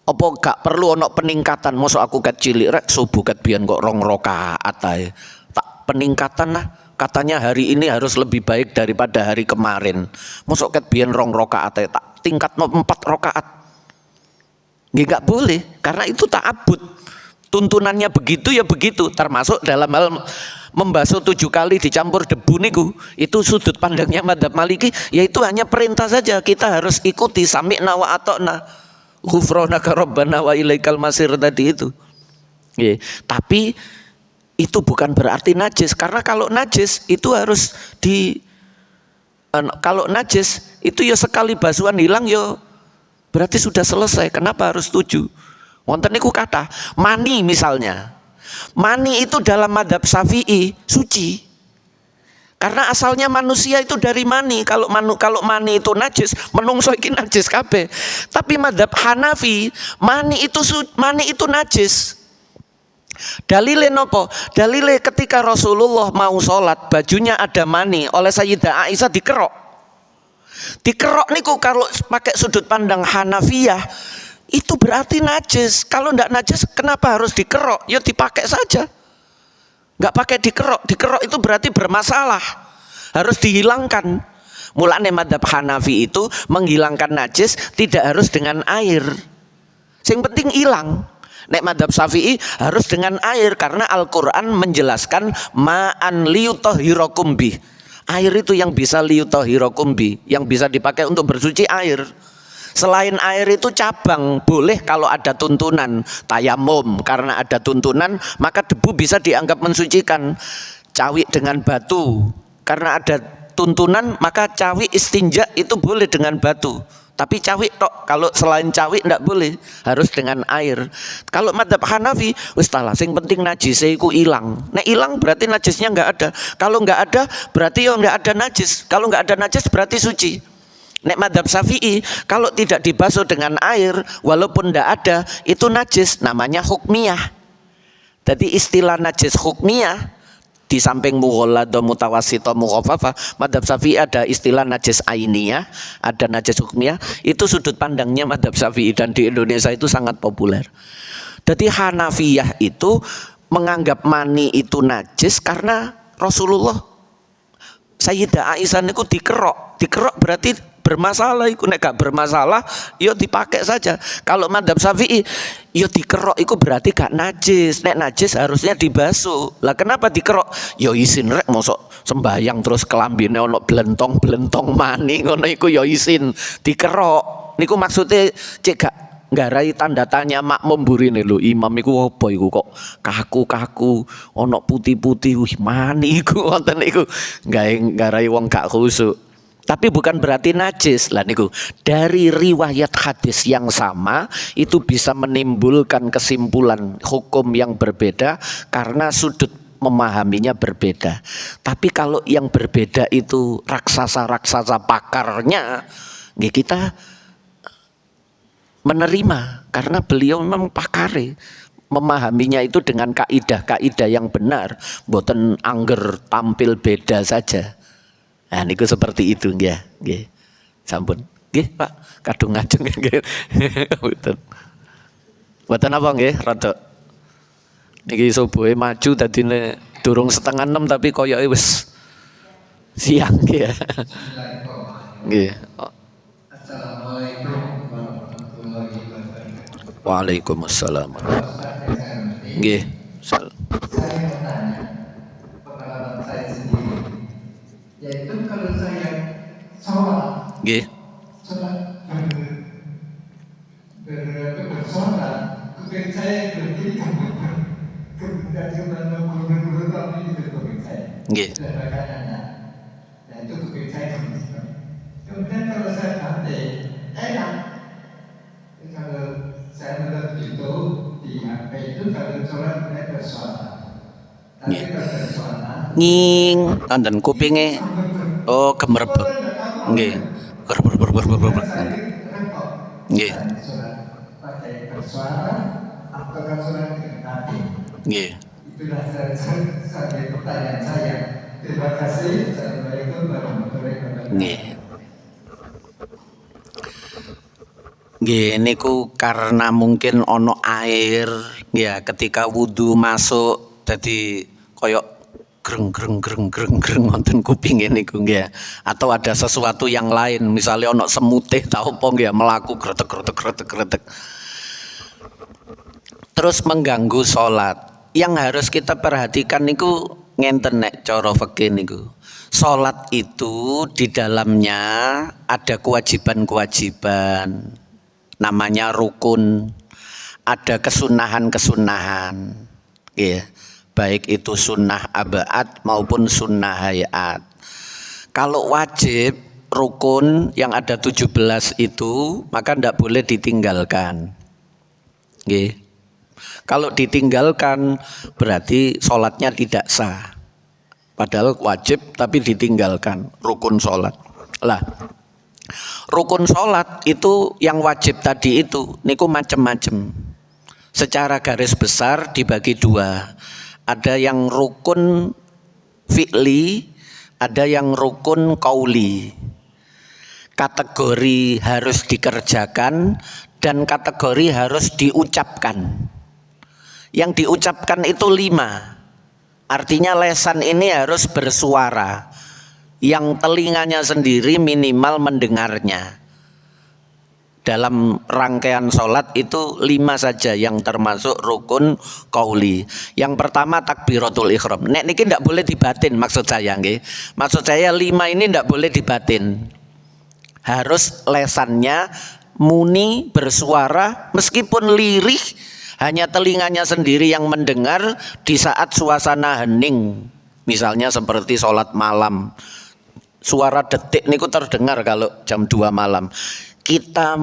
Apa gak perlu ono peningkatan? Mosok aku kat cilik rek subuh kat biyen kok 2 rakaat ae. Tak peningkatan lah. Katanya hari ini harus lebih baik daripada hari kemarin. Mosok kat biyen 2 rakaat ae, tak tingkatno 4 rakaat. Nggih gak boleh, karena itu ta'abbud. Tuntunannya begitu ya begitu, termasuk dalam hal membasuh 7 kali dicampur debu niku, itu sudut pandangnya madzhab Maliki, yaitu hanya perintah saja, kita harus ikuti sami'na wa ata'na ghufranaka rabbana wa ilaikal masir tadi itu. Tapi itu bukan berarti najis, karena kalau najis itu harus kalau najis itu ya sekali basuhan hilang ya berarti sudah selesai. Kenapa harus 7? Wonten niku kata mani misalnya. Mani itu dalam madzhab Syafi'i suci. Karena asalnya manusia itu dari mani. Kalau mani itu najis, menungso iki najis kabeh. Tapi madzhab Hanafi, mani itu najis. Dalile nopo? Dalile ketika Rasulullah mau sholat, bajunya ada mani, oleh Sayyidah Aisyah dikerok. Dikerok niku kalau pakai sudut pandang Hanafiyah itu berarti najis. Kalau tidak najis kenapa harus dikerok? Ya dipakai saja. Nggak pakai dikerok. Dikerok itu berarti bermasalah. Harus dihilangkan. Mulane madzhab Hanafi itu menghilangkan najis tidak harus dengan air. Yang penting hilang. Nek madzhab Syafi'i harus dengan air karena Al-Qur'an menjelaskan ma'an liyutahhirakum bih. Air itu yang bisa liyutahhirakum bih, yang bisa dipakai untuk bersuci air. Selain air itu cabang, boleh kalau ada tuntunan tayamum, karena ada tuntunan maka debu bisa dianggap mensucikan. Cawik dengan batu, karena ada tuntunan maka cawik istinja itu boleh dengan batu. Tapi cawik tok, kalau selain cawik tidak boleh, harus dengan air. Kalau madzhab Hanafi, wis talah, sing penting najisnya iku hilang. Nek hilang berarti najisnya nggak ada. Kalau nggak ada berarti ya nggak ada najis. Kalau nggak ada najis berarti suci. Nek madzhab Syafi'i, kalau tidak dibasuh dengan air, walaupun tidak ada, itu najis, namanya hukmiyah. Jadi istilah najis hukmiyah, di samping mughalladha, mutawassithah, mukhaffafa, madzhab Syafi'i ada istilah najis ainiyah, ada najis hukmiyah. Itu sudut pandangnya madzhab Syafi'i dan di Indonesia itu sangat populer. Jadi Hanafiyah itu menganggap mani itu najis karena Rasulullah Sayyidah Aisyah niku dikerok berarti bermasalah. Iku nek gak bermasalah yo dipakai saja. Kalau madzhab Syafi'i yo dikerok iku berarti gak najis. Nek najis harusnya dibasuh. Lah kenapa dikerok? Yo isin rek mosok sembayang terus kelambine ono blentong-blentong mani ngono iku yo isin dikerok. Niku maksudnya cek gak nggarai tanda tanya makmum burine lho, imam iku apa iku kok kaku-kaku ono putih-putih wih mani iku wonten iku nggarai wong gak khusuk. Tapi bukan berarti najis. Lah niku dari riwayat hadis yang sama itu bisa menimbulkan kesimpulan hukum yang berbeda karena sudut memahaminya berbeda. Tapi kalau yang berbeda itu raksasa-raksasa pakarnya, nggih kita menerima karena beliau memang pakare, memahaminya itu dengan kaidah-kaidah yang benar, mboten angger tampil beda saja. Nah niku seperti itu nggih. Sampun. Nggih, Pak. Kadung ngajeng nggih. Mboten apa nggih, rada niki subuhe maju dadine durung 5:30 tapi koyoke wis siang nggih. Nggih. Assalamualaikum. Waalaikumsalam. Nggih. Saya bertanya pengalaman saya sendiri, yaitu kalau saya sholat, nggih, sholat bersolat, kuping saya berdiri kemudian berguru tapi itu kuping saya. Nggih. Nah itu kuping saya kemudian kalau saya bantai enak. Kalau saya melihat itu di HP itu kalau sholat saya bersuara, tapi kalau bersuara nying, tanden kupingnya oh gemerbek, nggih, gemerbek, nggih, pakai bersuara atau sholat dengan hati, nggih. Itulah saya pertanyaan saya. Terima kasih. Assalamualaikum warahmatullahi wabarakatuh. Nggih. Nggih niku karena mungkin ono air ya ketika wudu masuk jadi koyok greng wonten kupinge niku nggih. Atau ada sesuatu yang lain misalnya ono semutih ta apa nggih melaku gretek. Terus mengganggu salat. Yang harus kita perhatikan niku ngenten nek cara fikih niku. Salat itu di dalamnya ada kewajiban-kewajiban. Namanya rukun, ada kesunahan-kesunahan, ya, baik itu sunnah abaat maupun sunnah hayat. Kalau wajib rukun yang ada 17 itu maka tidak boleh ditinggalkan. Ya. Kalau ditinggalkan berarti sholatnya tidak sah. Padahal wajib tapi ditinggalkan rukun sholat. Lah. Rukun sholat itu yang wajib tadi itu niku macam-macam. Secara garis besar dibagi dua. Ada yang rukun fi'li, ada yang rukun qauli. Kategori harus dikerjakan dan kategori harus diucapkan. Yang diucapkan itu 5. Artinya lesan ini harus bersuara. Yang telinganya sendiri minimal mendengarnya. Dalam rangkaian sholat itu 5 saja yang termasuk rukun qauli. Yang pertama takbiratul ihram. Nek niki ndak boleh dibatin maksud saya nggih. Maksud saya 5 ini ndak boleh dibatin. Harus lesannya muni bersuara meskipun lirih, hanya telinganya sendiri yang mendengar di saat suasana hening. Misalnya seperti sholat malam. Suara detik niku terdengar kalau jam 2 malam. Kita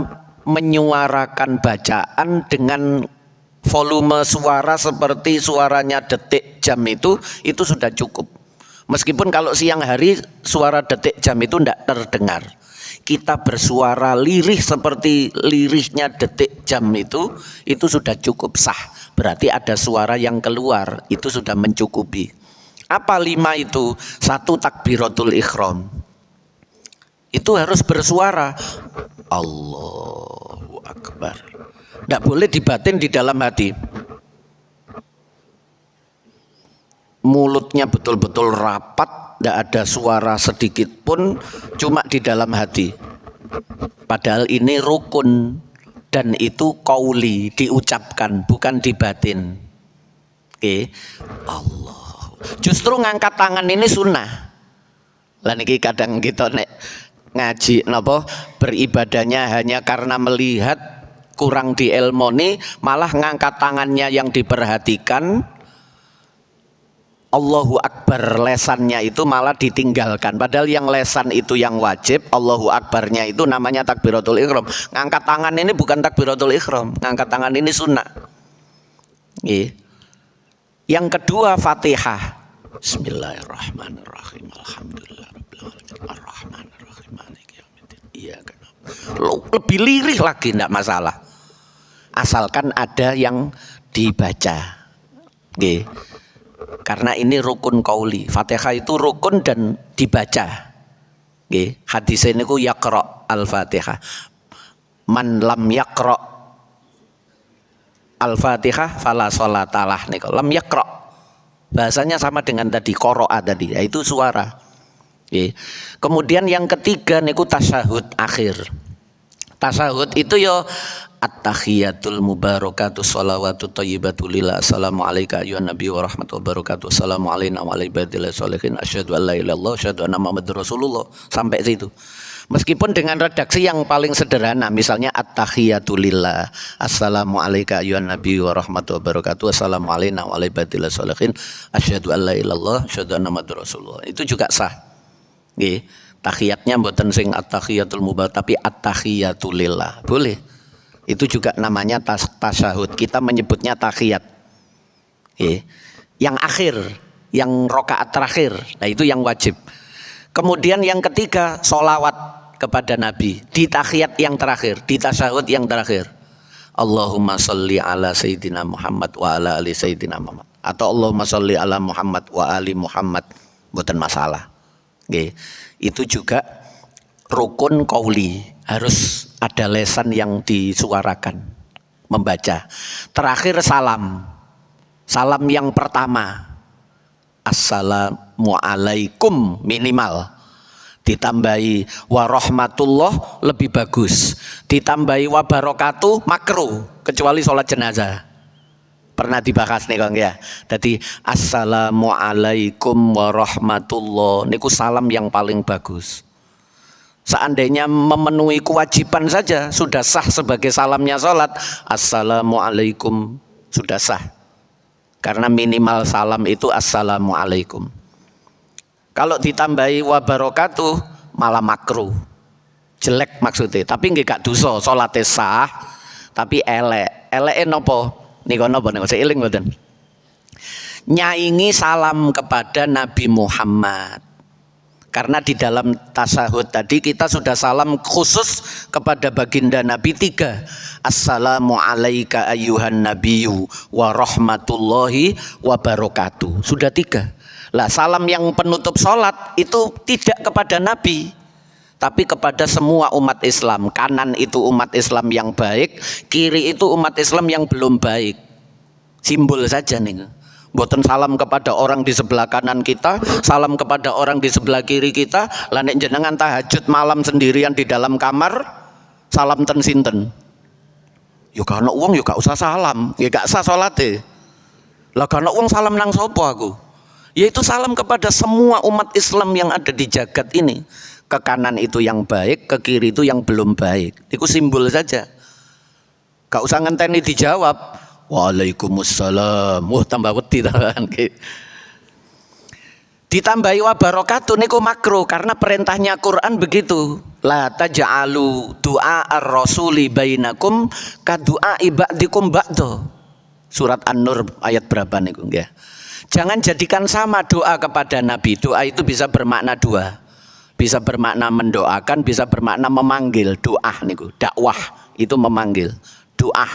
menyuarakan bacaan dengan volume suara seperti suaranya detik jam itu sudah cukup. Meskipun kalau siang hari suara detik jam itu tidak terdengar. Kita bersuara lirih seperti lirihnya detik jam itu sudah cukup sah. Berarti ada suara yang keluar, itu sudah mencukupi. Apa 5 itu? 1 takbiratul ihram. Itu harus bersuara. Allahu Akbar. Tidak boleh dibatin di dalam hati. mulutnya betul-betul rapat, tidak ada suara sedikit pun, cuma di dalam hati. Padahal ini rukun dan itu qauli, diucapkan bukan di batin. Oke, Allah. Justru ngangkat tangan ini sunnah. Lah niki kadang kita nek ngaji napa beribadahnya hanya karena melihat kurang dielmoni, malah ngangkat tangannya yang diperhatikan, Allahu Akbar lesannya itu malah ditinggalkan. Padahal yang lesan itu yang wajib, Allahu Akbarnya itu namanya takbiratul ihram. Ngangkat tangan ini bukan takbiratul ihram, ngangkat tangan ini sunnah. Yang kedua Fatihah. Bismillahirrahmanirrahim. Alhamdulillahirabbil alamin. Arrahmanirrahim. Maliki yaumiddin. Iyyaka na'budu. Lebih lirih lagi enggak masalah. Asalkan ada yang dibaca. Nggih. Karena ini rukun qauli. Fatihah itu rukun dan dibaca. Nggih. Hadis niku yaqra al-Fatihah. Man lam yaqra al-Fatihah fala sholatalah niku. Lam yaqra. Bahasanya sama dengan tadi qira'a tadi, yaitu suara. Nggih. Kemudian yang ketiga niku tasyahud akhir. Tasyahud itu ya at-tahiyatul mubarakatuh sholawatu thayyibatu lillah. Assalamu alayka ayyuhan nabiy wa rahmatullahi wa barakatuh. Assalamu alayna wa ala ibadillah sholihin. Asyhadu an la ilaha illallah, asyhadu anna muhammadar rasulullah. Sampai situ. Meskipun dengan redaksi yang paling sederhana, misalnya at-tahiyatu lillah. Assalamu alayka ayyuhan nabiy wa rahmatullahi wa barakatuh. Assalamu alayna wa ala ibadillah sholihin. Asyhadu an la ilaha illallah, asyhadu anna muhammadar rasulullah. Itu juga sah. Nggih. Tahiyatnya mboten sing at-tahiyatul mubarak tapi at-tahiyatu lillah. Boleh. Itu juga namanya tasyahud. Kita menyebutnya tahiyat. Yang akhir, yang rakaat terakhir. Nah itu yang wajib. Kemudian yang ketiga sholawat kepada Nabi. Di tahiyat yang terakhir, di tasyahud yang terakhir. Allahumma sholli ala sayyidina Muhammad wa ala ali sayyidina Muhammad. Atau Allahumma sholli ala Muhammad wa ali Muhammad. Mboten masalah. Oke. Itu juga rukun qauli, harus ada lesan yang disuarakan, membaca. Terakhir salam. Salam yang pertama assalamualaikum minimal. Ditambahi warahmatullah lebih bagus. Ditambahi wabarakatuh makruh kecuali sholat jenazah. Pernah dibahas nih Kang ya. Jadi assalamualaikum warahmatullah niku salam yang paling bagus. Seandainya memenuhi kewajiban saja sudah sah sebagai salamnya sholat. Assalamualaikum sudah sah. Karena minimal salam itu assalamualaikum. Kalau ditambahi wabarakatuh malah makruh. Jelek maksudnya. Tapi nggih gak dosa, salate sah tapi elek. Eleke napa? Nika napa niku seiling mboten? Nyaingi salam kepada Nabi Muhammad. Karena di dalam tasyahud tadi kita sudah salam khusus kepada baginda Nabi 3. Assalamu alayka ayyuhan nabiyyu wa rahmatullahi wa barakatuh. Sudah 3. Lah salam yang penutup sholat itu tidak kepada Nabi, tapi kepada semua umat Islam. Kanan itu umat Islam yang baik, kiri itu umat Islam yang belum baik. Simbol saja nih. Mboten salam kepada orang di sebelah kanan kita, salam kepada orang di sebelah kiri kita. Lah nek jenengan tahajud malam sendirian di dalam kamar, salam ten sinten? Yo kana wong yo gak usah salam, ya gak sah salate. Lah kana wong salam nang sapa aku? Yaitu salam kepada semua umat Islam yang ada di jagat ini. Ke kanan itu yang baik, ke kiri itu yang belum baik. Itu simbol saja. Gak usah ngenteni dijawab. Waalaikumsalam. Wah tambah wedi tenan. Ditambahi wabarakatuh niku makruh karena perintahnya Quran begitu. La taj'alu du'a ar-rasuli bainakum ka du'a ibadikum ba'da. Surat An-Nur ayat berapa niku nggih. Jangan jadikan sama doa kepada Nabi. Doa itu bisa bermakna dua. Bisa bermakna mendoakan, bisa bermakna memanggil. Doa niku, dakwah itu memanggil. Doa,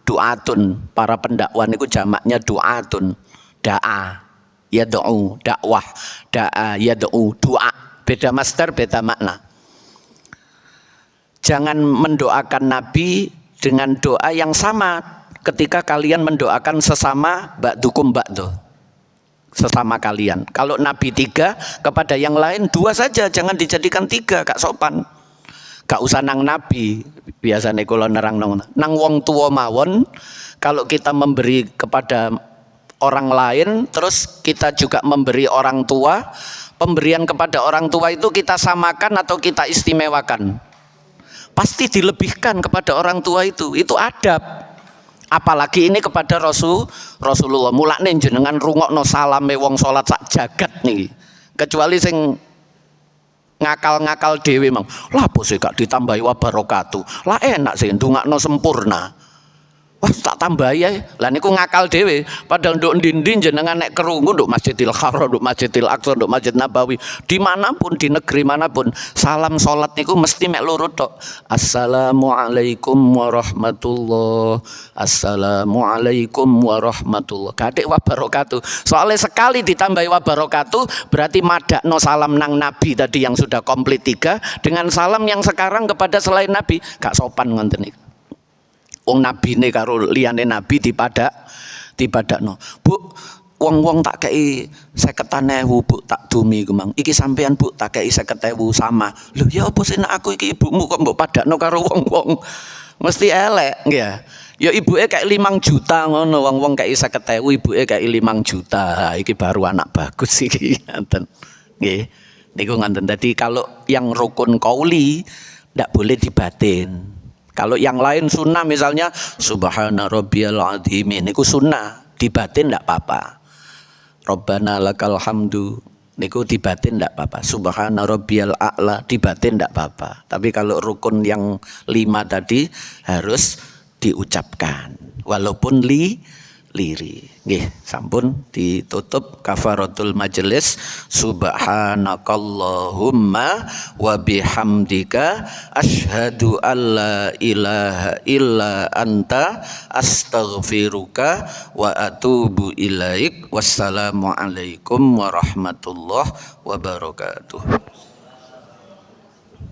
doatun. Para pendakwah niku jamaknya doatun. Da'a, yad'u, dakwah, da'a, yad'u, doa. Beda masdar, beda makna. Jangan mendoakan Nabi dengan doa yang sama ketika kalian mendoakan sesama ba'dukum ba'du. sesama kalian. Kalau Nabi 3, kepada yang lain 2 saja, jangan dijadikan 3, gak sopan. Gak usah nang Nabi, biasanya kalau nerang nang wong tua mawon. Kalau kita memberi kepada orang lain, terus kita juga memberi orang tua, pemberian kepada orang tua itu kita samakan atau kita istimewakan? Pasti dilebihkan kepada orang tua itu adab. Apalagi ini kepada Rasulullah. Mulane jenengan rungokno salame wong salat sak jagat niki. Kecuali sing ngakal-ngakal dhewe mang. Lah apa sih gak ditambahi wa barakatuh. Lah enak sih ndongakno sempurna. Wah tak tambahi ae. Lah niku ngakal dhewe. Padahal nduk ndi-ndi jenengan nek krungu nduk Masjidil Haram, nduk Masjidil Aqsa, nduk Masjid Nabawi, dimanapun di negeri manapun, salam salat niku mesti mek loro tok. Assalamualaikum warahmatullah. Assalamualaikum warahmatullah. Gadek wa barakatuh. Soalnya sekali ditambahi wa barakatuh berarti madakno salam nang Nabi tadi yang sudah komplit 3 dengan salam yang sekarang kepada selain Nabi. Gak sopan ngoten niku. Wong Nabi ne karo liyane Nabi dipadakno. Bu, wong-wong tak kei 50.000 Bu tak dumi ku mang. Iki sampean Bu tak kei 50.000 sama. Lho ya apa sih nek aku iki ibumu kok mbok padakno karo wong-wong. Mesti elek nggih. Ya ibuke kayak 5 juta ngono, wong-wong kayak 50.000, ibuke kayak 5 juta. Iki baru anak bagus iki ngoten. Nggih. Niku ngoten. Dadi kalau yang rukun qauli ndak boleh dibatin. Kalau yang lain sunnah misalnya subhana rabbiyal azim niku sunnah, dibatin ndak apa-apa. Rabbana lakal hamdu niku dibatin ndak apa-apa. Subhana rabbiyal a'la dibatin ndak apa-apa. Tapi kalau rukun yang 5 tadi harus diucapkan walaupun liri. Nggih, sampun ditutup kafaratul majelis. Subhanakallahumma wa bihamdika asyhadu alla ilaha illa anta astaghfiruka wa atubu ilaik. Wassalamualaikum warahmatullahi wabarakatuh.